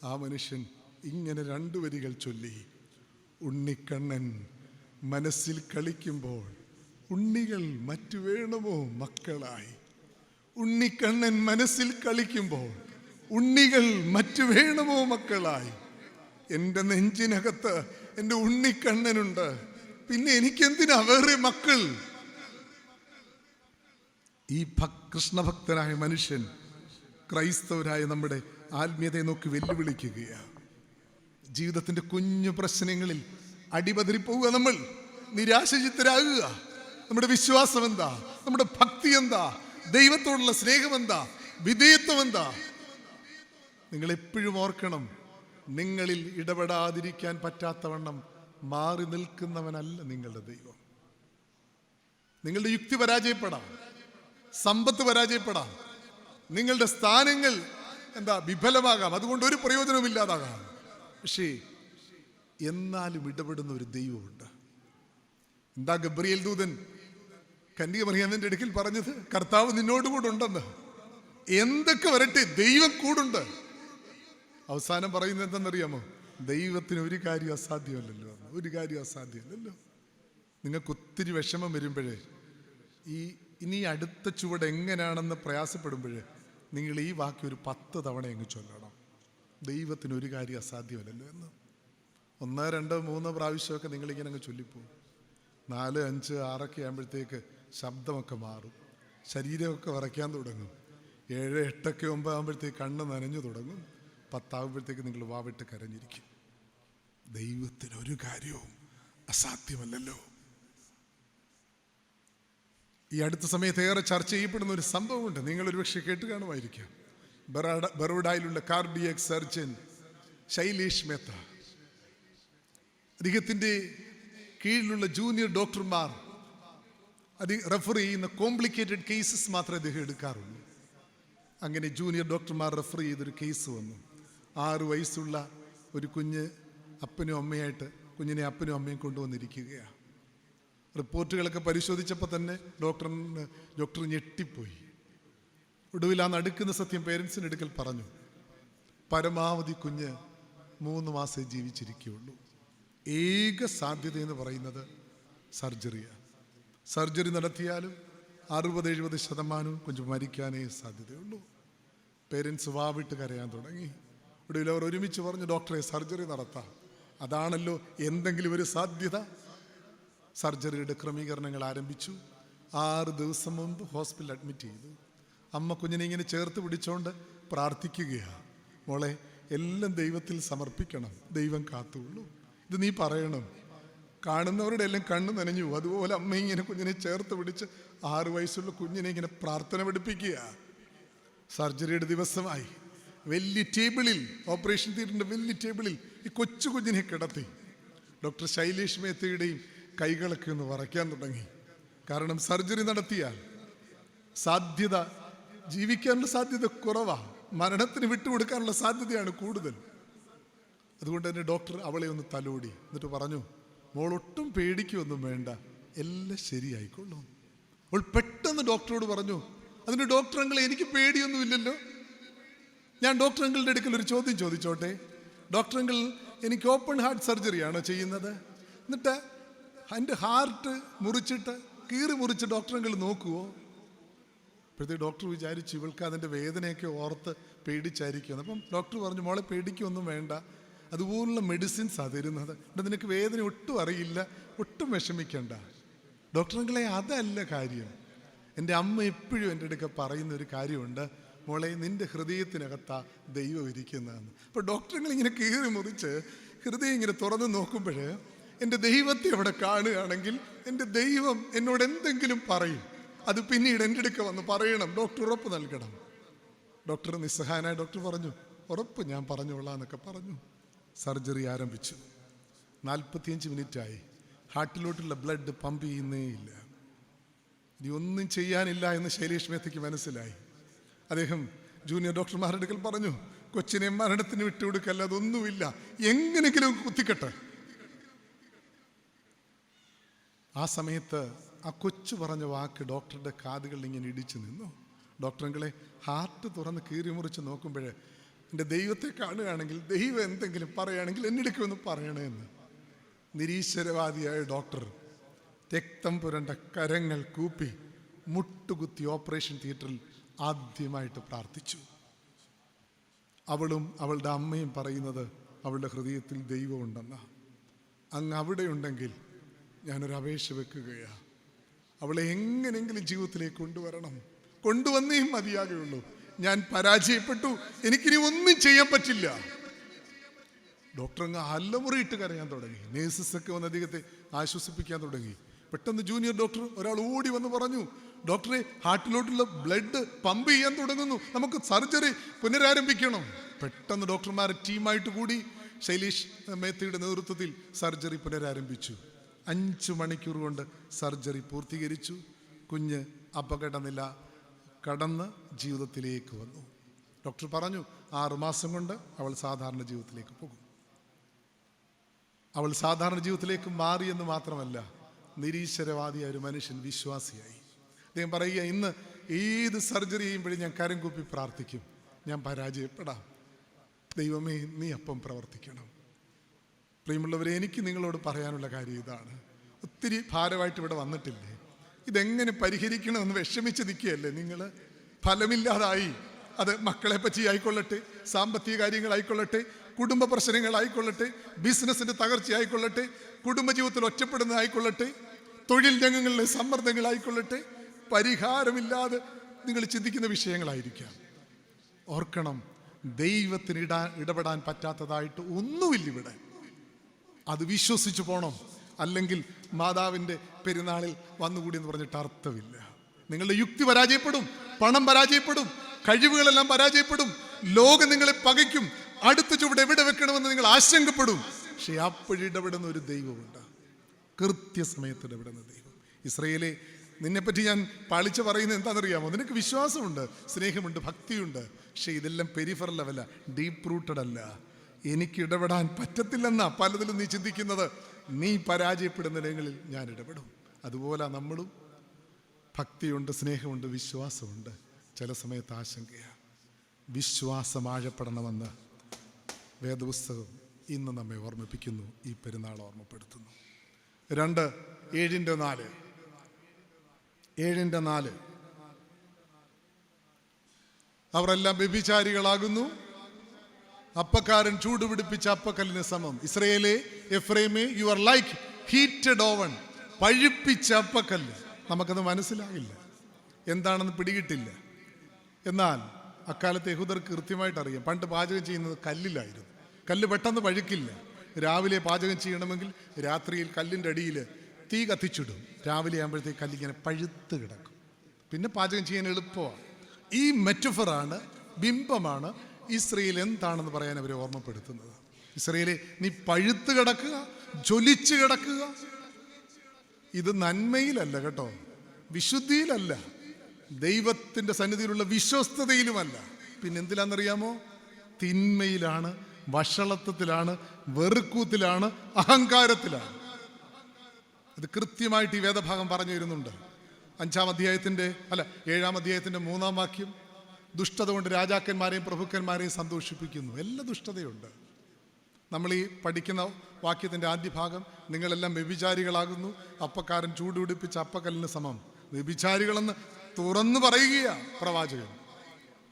ആ മനുഷ്യൻ ഇങ്ങനെ 2 വരികൾ ചൊല്ലി: ഉണ്ണിക്കണ്ണൻ മനസ്സിൽ കളിക്കുമ്പോൾ ഉണ്ണികൾ മറ്റു വേണമോ മക്കളായി. ഉണ്ണിക്കണ്ണൻ മനസ്സിൽ കളിക്കുമ്പോൾ ഉണ്ണികൾ മറ്റു വേണമോ മക്കളായി. എൻ്റെ നെഞ്ചിനകത്ത് എൻ്റെ ഉണ്ണിക്കണ്ണനുണ്ട്, പിന്നെ എനിക്കെന്തിനാ വേറെ മക്കൾ? ഈ കൃഷ്ണഭക്തനായ മനുഷ്യൻ ക്രൈസ്തവരായ നമ്മുടെ ആത്മീയതയെ നോക്കി വെല്ലുവിളിക്കുകയാണ്. ജീവിതത്തിൻ്റെ കുഞ്ഞു പ്രശ്നങ്ങളിൽ അടിപതറിപ്പോവുക, നമ്മൾ നിരാശചിത്തരാകുക. നമ്മുടെ വിശ്വാസം എന്താ? നമ്മുടെ ഭക്തി എന്താ? ദൈവത്തോടുള്ള സ്നേഹം എന്താ? വിധേയത്വം എന്താ? നിങ്ങൾ എപ്പോഴും ഓർക്കണം, നിങ്ങളിൽ ഇടപെടാതിരിക്കാൻ പറ്റാത്തവണ്ണം മാറി നിൽക്കുന്നവനല്ല നിങ്ങളുടെ ദൈവം. നിങ്ങളുടെ യുക്തി പരാജയപ്പെടാം, സമ്പത്ത് പരാജയപ്പെടാം, നിങ്ങളുടെ സ്ഥാനങ്ങൾ വിഫലമാകാം, അതുകൊണ്ട് ഒരു പ്രയോജനവുമില്ലാതാകാം. പക്ഷേ എന്നാലും ഇടപെടുന്ന ഒരു ദൈവമുണ്ട്. ഗബ്രിയേൽ ദൂതൻ കന്യക മറിയാമിന്റെ അടുക്കൽ പറഞ്ഞത്? കർത്താവ് നിന്നോടുകൂടെ ഉണ്ടെന്ന്. എന്തൊക്കെ വരട്ടെ, ദൈവം കൂടുണ്ട്. അവസാനം പറയുന്നത് എന്തെന്നറിയാമോ? ദൈവത്തിന് ഒരു കാര്യം അസാധ്യമല്ലല്ലോ, ഒരു കാര്യം അസാധ്യമല്ലല്ലോ. നിങ്ങൾക്ക് ഒത്തിരി വിഷമം വരുമ്പോഴേ, ഇനി അടുത്ത ചുവട് എങ്ങനെയാണെന്ന് പ്രയാസപ്പെടുമ്പോഴേ നിങ്ങൾ ഈ വാക്യം ഒരു 10 തവണ അങ്ങ് ചൊല്ലണം. ദൈവത്തിന് ഒരു കാര്യം അസാധ്യമല്ലല്ലോ എന്ന്. 1, 2, 3 പ്രാവശ്യമൊക്കെ നിങ്ങളിങ്ങനെ അങ്ങ് ചൊല്ലിപ്പോവും. 4, 5, 6 ആകുമ്പോഴത്തേക്ക് ശബ്ദമൊക്കെ മാറും, ശരീരമൊക്കെ വിറയ്ക്കാൻ തുടങ്ങും. 7, 8, 9 ആകുമ്പോഴത്തേക്ക് കണ്ണ് നനഞ്ഞു തുടങ്ങും. 10 ആകുമ്പോഴത്തേക്ക് നിങ്ങൾ വാവിട്ട് കരഞ്ഞിരിക്കും. ദൈവത്തിന് ഒരു കാര്യവും അസാധ്യമല്ലല്ലോ. ഈ അടുത്ത സമയത്ത് ഏറെ ചർച്ച ചെയ്യപ്പെടുന്ന ഒരു സംഭവമുണ്ട്. നിങ്ങൾ ഒരുപക്ഷെ കേട്ട് കാണുമായിരിക്കാം. ബറോഡയിലുള്ള കാർഡിയക് സർജൻ ശൈലേഷ് മേത്ത, അദ്ദേഹത്തിൻ്റെ കീഴിലുള്ള ജൂനിയർ ഡോക്ടർമാർ റെഫർ ചെയ്യുന്ന കോംപ്ലിക്കേറ്റഡ് കേസസ് മാത്രമേ അദ്ദേഹം എടുക്കാറുള്ളൂ. അങ്ങനെ ജൂനിയർ ഡോക്ടർമാർ റെഫർ ചെയ്തൊരു കേസ് വന്നു. 6 വയസ്സുള്ള ഒരു കുഞ്ഞ് കുഞ്ഞിനെ അപ്പനും അമ്മയും കൊണ്ടുവന്നിരിക്കുകയാണ്. റിപ്പോർട്ടുകളൊക്കെ പരിശോധിച്ചപ്പോൾ തന്നെ ഡോക്ടർ ഞെട്ടിപ്പോയി. ഒടുവിൽ ആ നടുക്കുന്ന സത്യം പേരൻസിൻ്റെ അടുക്കൽ പറഞ്ഞു. പരമാവധി കുഞ്ഞ് 3 മാസമേ ജീവിച്ചിരിക്കുകയുള്ളൂ. ഏക സാധ്യത എന്ന് പറയുന്നത് സർജറിയാണ്. സർജറി നടത്തിയാലും 60-70% കുഞ്ഞ് മരിക്കാനേ സാധ്യതയുള്ളൂ. പേരൻസ് വാവിട്ട് കരയാൻ തുടങ്ങി. ഒടുവിൽ അവർ ഒരുമിച്ച് പറഞ്ഞു, ഡോക്ടറെ സർജറി നടത്താം, അതാണല്ലോ എന്തെങ്കിലും ഒരു സാധ്യത. സർജറിയുടെ ക്രമീകരണങ്ങൾ ആരംഭിച്ചു. 6 ദിവസം മുമ്പ് ഹോസ്പിറ്റലിൽ അഡ്മിറ്റ് ചെയ്തു. അമ്മ കുഞ്ഞിനെ ഇങ്ങനെ ചേർത്ത് പിടിച്ചുകൊണ്ട് പ്രാർത്ഥിക്കുകയാണ്. മോളെ, എല്ലാം ദൈവത്തിൽ സമർപ്പിക്കണം, ദൈവം കാത്തുള്ളൂ. ഇത് നീ പറയണം. കാണുന്നവരുടെ എല്ലാം കണ്ണ് നനഞ്ഞു. അതുപോലെ അമ്മ ഇങ്ങനെ കുഞ്ഞിനെ ചേർത്ത് പിടിച്ച് 6 വയസ്സുള്ള കുഞ്ഞിനെ ഇങ്ങനെ പ്രാർത്ഥന പഠിപ്പിക്കുക. സർജറിയുടെ ദിവസമായി വലിയ ടേബിളിൽ, ഓപ്പറേഷൻ തിയേറ്ററിൻ്റെ വലിയ ടേബിളിൽ ഈ കൊച്ചു കുഞ്ഞിനെ കിടത്തി. ഡോക്ടർ ശൈലേഷ് മേത്തയുടെയും കൈകളൊക്കെ ഒന്ന് വറയ്ക്കാൻ തുടങ്ങി. കാരണം സർജറി നടത്തിയാൽ ജീവിക്കാനുള്ള സാധ്യത കുറവാണ്, മരണത്തിന് വിട്ടുകൊടുക്കാനുള്ള സാധ്യതയാണ് കൂടുതൽ. അതുകൊണ്ട് തന്നെ ഡോക്ടർ അവളെ ഒന്ന് തലോടി, എന്നിട്ട് പറഞ്ഞു, മോളൊട്ടും പേടിക്കൊന്നും വേണ്ട, എല്ലാം ശരിയായിക്കൊള്ളും. അവൾ പെട്ടെന്ന് ഡോക്ടറോട് പറഞ്ഞു, അതിന് ഡോക്ടർ അങ്കിൾ എനിക്ക് പേടിയൊന്നുമില്ലല്ലോ. ഞാൻ ഡോക്ടർ അങ്കിളുടെ അടുക്കൽ ഒരു ചോദ്യം ചോദിച്ചോട്ടെ? ഡോക്ടർ അങ്കിൾ, എനിക്ക് ഓപ്പൺ ഹാർട്ട് സർജറിയാണോ ചെയ്യുന്നത്? എന്നിട്ട് എൻ്റെ ഹാർട്ട് മുറിച്ചിട്ട് കീറി മുറിച്ച് ഡോക്ടർ അങ്കിൾ നോക്കുവോ? അപ്പോഴത്തേക്ക് ഡോക്ടർ വിചാരിച്ചു ഇവൾക്ക് അതിൻ്റെ വേദനയൊക്കെ ഓർത്ത് പേടിച്ചായിരിക്കും. അപ്പം ഡോക്ടർ പറഞ്ഞു, മോളെ പേടിക്കൊന്നും വേണ്ട, അതുപോലുള്ള മെഡിസിൻസാണ് തരുന്നത്, ഇവിടെ നിനക്ക് വേദന ഒട്ടും അറിയില്ല, ഒട്ടും വിഷമിക്കണ്ട. ഡോക്ടർ അങ്കിളെ, അതല്ല കാര്യം. എൻ്റെ അമ്മ എപ്പോഴും എൻ്റെ അടുക്ക പറയുന്ന ഒരു കാര്യമുണ്ട്, മോളെ നിൻ്റെ ഹൃദയത്തിനകത്താ ദൈവം ഇരിക്കുന്നതെന്ന്. അപ്പോൾ ഡോക്ടർ അങ്കിൾ ഇങ്ങനെ കീറി മുറിച്ച് ഹൃദയം ഇങ്ങനെ തുറന്ന് നോക്കുമ്പോൾ എൻ്റെ ദൈവത്തെ അവിടെ കാണുകയാണെങ്കിൽ എൻ്റെ ദൈവം എന്നോട് എന്തെങ്കിലും പറയും, അത് പിന്നീട് എൻ്റെ അടുക്ക വന്ന് പറയണം, ഡോക്ടർ ഉറപ്പ് നൽകണം. ഡോക്ടർ നിസ്സഹായനായ ഡോക്ടർ പറഞ്ഞു, ഉറപ്പ് ഞാൻ പറഞ്ഞോളാം എന്നൊക്കെ പറഞ്ഞു. സർജറി ആരംഭിച്ചു. 45 മിനിറ്റായി. ഹാർട്ടിലോട്ടുള്ള ബ്ലഡ് പമ്പ് ചെയ്യുന്നേ ഇല്ല. ഇനി ഒന്നും ചെയ്യാനില്ല എന്ന് ശൈലേഷ് മേത്തയ്ക്ക് മനസ്സിലായി. അദ്ദേഹം ജൂനിയർ ഡോക്ടർമാരുടെ അടുക്കൽ പറഞ്ഞു, കൊച്ചിനെ മരണത്തിന് വിട്ടുകൊടുക്കല്ല, അതൊന്നുമില്ല, എങ്ങനെങ്കിലും കുത്തിക്കട്ടെ. ആ സമയത്ത് ആ കൊച്ചു പറഞ്ഞ വാക്ക് ഡോക്ടറുടെ കാതുകളിൽ ഇങ്ങനെ ഇടിച്ചു നിന്നു. ഡോക്ടറുകളെ ഹാർട്ട് തുറന്ന് കീറി മുറിച്ച് നോക്കുമ്പോൾ എൻ്റെ ദൈവത്തെ കാണുകയാണെങ്കിൽ, ദൈവം എന്തെങ്കിലും പറയുകയാണെങ്കിൽ എന്നിടയ്ക്ക് ഒന്ന് പറയണമെന്ന്. നിരീശ്വരവാദിയായ ഡോക്ടർ രക്തം പുരണ്ട കരങ്ങൾ കൂപ്പി മുട്ടുകുത്തി ഓപ്പറേഷൻ തിയേറ്ററിൽ ആദ്യമായിട്ട് പ്രാർത്ഥിച്ചു. അവളും അവളുടെ അമ്മയും പറയുന്നത് അവളുടെ ഹൃദയത്തിൽ ദൈവമുണ്ടെന്നാ. അങ്ങ് അവിടെ ഉണ്ടെങ്കിൽ ഞാനൊരു അപേക്ഷ വെക്കുകയാണ്, അവളെ എങ്ങനെയെങ്കിലും ജീവിതത്തിലേക്ക് കൊണ്ടുവരണം, കൊണ്ടുവന്നേ മതിയാകുള്ളൂ. ഞാൻ പരാജയപ്പെട്ടു, എനിക്കിനി ഒന്നും ചെയ്യാൻ പറ്റില്ല. ഡോക്ടർ അങ്ങ് അല്ലമുറിയിട്ട് കരയാൻ തുടങ്ങി. നേഴ്സസൊക്കെ വന്ന് അദ്ദേഹത്തെ ആശ്വസിപ്പിക്കാൻ തുടങ്ങി. പെട്ടെന്ന് ജൂനിയർ ഡോക്ടർ ഒരാൾ ഓടി വന്ന് പറഞ്ഞു, ഡോക്ടറെ, ഹാർട്ടിലോട്ടുള്ള ബ്ലഡ് പമ്പ് ചെയ്യാൻ തുടങ്ങുന്നു, നമുക്ക് സർജറി പുനരാരംഭിക്കണം. പെട്ടെന്ന് ഡോക്ടർമാർ ടീമായിട്ട് കൂടി ശൈലേഷ് മേത്തയുടെ നേതൃത്വത്തിൽ സർജറി പുനരാരംഭിച്ചു. 5 മണിക്കൂർ കൊണ്ട് സർജറി പൂർത്തീകരിച്ചു. കുഞ്ഞ് അപകടനില കടന്ന് ജീവിതത്തിലേക്ക് വന്നു. ഡോക്ടർ പറഞ്ഞു, 6 മാസം കൊണ്ട് അവൾ സാധാരണ ജീവിതത്തിലേക്ക് പോകും. അവൾ സാധാരണ ജീവിതത്തിലേക്ക് മാറിയെന്ന് മാത്രമല്ല, നിരീശ്വരവാദിയായ ഒരു മനുഷ്യൻ വിശ്വാസിയായി. അദ്ദേഹം പറയുക, ഇന്ന് ഏത് സർജറി ചെയ്യുമ്പോഴും ഞാൻ കരം കൂപ്പി പ്രാർത്ഥിക്കും, ഞാൻ പരാജയപ്പെടാം, ദൈവമേ നീ അപ്പം പ്രവർത്തിക്കണം. പ്രിയമുള്ളവരെ, എനിക്ക് നിങ്ങളോട് പറയാനുള്ള കാര്യം ഇതാണ്. ഒത്തിരി ഭാരമായിട്ട് ഇവിടെ വന്നിട്ടില്ലേ? ഇതെങ്ങനെ പരിഹരിക്കണമെന്ന് വിഷമിച്ച് നിൽക്കുകയല്ലേ നിങ്ങൾ? ഫലമില്ലാതായി. അത് മക്കളെ പറ്റി ആയിക്കൊള്ളട്ടെ, സാമ്പത്തിക കാര്യങ്ങളായിക്കൊള്ളട്ടെ, കുടുംബ പ്രശ്നങ്ങളായിക്കൊള്ളട്ടെ, ബിസിനസ്സിൻ്റെ തകർച്ചയായിക്കൊള്ളട്ടെ, കുടുംബജീവിതത്തിൽ ഒറ്റപ്പെടുന്നതായിക്കൊള്ളട്ടെ, തൊഴിൽ രംഗങ്ങളിലെ സമ്മർദ്ദങ്ങളായിക്കൊള്ളട്ടെ, പരിഹാരമില്ലാതെ നിങ്ങൾ ചിന്തിക്കുന്ന വിഷയങ്ങളായിരിക്കാം. ഓർക്കണം, ദൈവത്തിന് ഇടപെടാൻ പറ്റാത്തതായിട്ട് ഒന്നുമില്ല ഇവിടെ. അത് വിശ്വസിച്ചു പോകണം. അല്ലെങ്കിൽ മാതാവിൻ്റെ പെരുന്നാളിൽ വന്നുകൂടി എന്ന് പറഞ്ഞിട്ട് അർത്ഥമില്ല. നിങ്ങളുടെ യുക്തി പരാജയപ്പെടും, പണം പരാജയപ്പെടും, കഴിവുകളെല്ലാം പരാജയപ്പെടും, ലോകം നിങ്ങളെ പകയ്ക്കും, അടുത്ത ചുവട് എവിടെ വെക്കണമെന്ന് നിങ്ങൾ ആശങ്കപ്പെടും. പക്ഷെ അപ്പോഴിടപെടുന്ന ഒരു ദൈവമുണ്ട്, കൃത്യസമയത്ത് ഇടപെടുന്ന ദൈവം. ഇസ്രയേലെ, നിന്നെപ്പറ്റി ഞാൻ പാളിച്ച പറയുന്നത് എന്താണെന്നറിയാമോ? നിനക്ക് വിശ്വാസമുണ്ട്, സ്നേഹമുണ്ട്, ഭക്തിയുണ്ട്, പക്ഷെ ഇതെല്ലാം പെരിഫറൽ ലെവല, ഡീപ്പ് റൂട്ടഡ് അല്ല. എനിക്ക് ഇടപെടാൻ പറ്റത്തില്ലെന്നാ പലതിലും നീ ചിന്തിക്കുന്നത്. നീ പരാജയപ്പെടുന്നിടങ്ങളിൽ ഞാൻ ഇടപെടും. അതുപോലെ നമ്മളും ഭക്തിയുണ്ട്, സ്നേഹമുണ്ട്, വിശ്വാസമുണ്ട്, ചില സമയത്ത് ആശങ്കയാണ്. വിശ്വാസം ആഴപ്പെടണമെന്ന് വേദപുസ്തകം ഇന്ന് നമ്മെ ഓർമ്മിപ്പിക്കുന്നു, ഈ പെരുന്നാൾ ഓർമ്മപ്പെടുത്തുന്നു. 2:7-4 അവരെല്ലാം വ്യഭിചാരികളാകുന്നു, അപ്പക്കാരൻ ചൂടുപിടിപ്പിച്ച അപ്പക്കല്ലിന് സമം. ഇസ്രയേലേ, എഫ്രൈമേ, you are like heated oven. പഴുപ്പിച്ച അപ്പക്കല്ല്. നമുക്കത് മനസ്സിലാകില്ല, എന്താണെന്ന് പിടികിട്ടില്ല. എന്നാൽ അക്കാലത്തെ യഹൂദർക്ക് കൃത്യമായിട്ട് അറിയാം. പണ്ട് പാചകം ചെയ്യുന്നത് കല്ലിലായിരുന്നു. കല്ല് പെട്ടെന്ന് പഴുക്കില്ല. രാവിലെ പാചകം ചെയ്യണമെങ്കിൽ രാത്രിയിൽ കല്ലിൻ്റെ അടിയിൽ തീ കത്തിച്ചിടും. രാവിലെ ആകുമ്പോഴത്തേക്ക് കല്ലിങ്ങനെ പഴുത്ത് കിടക്കും. പിന്നെ പാചകം ചെയ്യാൻ എളുപ്പമാണ്. ഈ മെറ്റഫറാണ്, ബിംബമാണ് ഇസ്രയേൽ എന്താണെന്ന് പറയാൻ അവരെ ഓർമ്മപ്പെടുത്തുന്നത്. ഇസ്രയേലെ, നീ പഴുത്ത് കിടക്കുക, ജ്വലിച്ച് കിടക്കുക. ഇത് നന്മയിലല്ല കേട്ടോ, വിശുദ്ധിയിലല്ല, ദൈവത്തിൻ്റെ സന്നിധിയിലുള്ള വിശ്വസ്തതയിലുമല്ല. പിന്നെ എന്തിലാണെന്നറിയാമോ? തിന്മയിലാണ്, വഷളത്വത്തിലാണ്, വെറുക്കൂത്തിലാണ്, അഹങ്കാരത്തിലാണ്. ഇത് കൃത്യമായിട്ട് ഈ വേദഭാഗം പറഞ്ഞു വരുന്നുണ്ട്. 7-ാം അധ്യായത്തിൻ്റെ 3-ാം വാക്യം, ദുഷ്ടത കൊണ്ട് രാജാക്കന്മാരെയും പ്രഭുക്കന്മാരെയും സന്തോഷിപ്പിക്കുന്നു. എല്ലാ ദുഷ്ടതയുണ്ട്. നമ്മൾ ഈ പഠിക്കുന്ന വാക്യത്തിൻ്റെ ആദ്യ ഭാഗം, നിങ്ങളെല്ലാം വ്യഭിചാരികളാകുന്നു, അപ്പക്കാരൻ ചൂടുപിടിപ്പിച്ച അപ്പക്കല്ലിന് സമം. വ്യഭിചാരികളെന്ന് തുറന്നു പറയുകയാണ് പ്രവാചകൻ.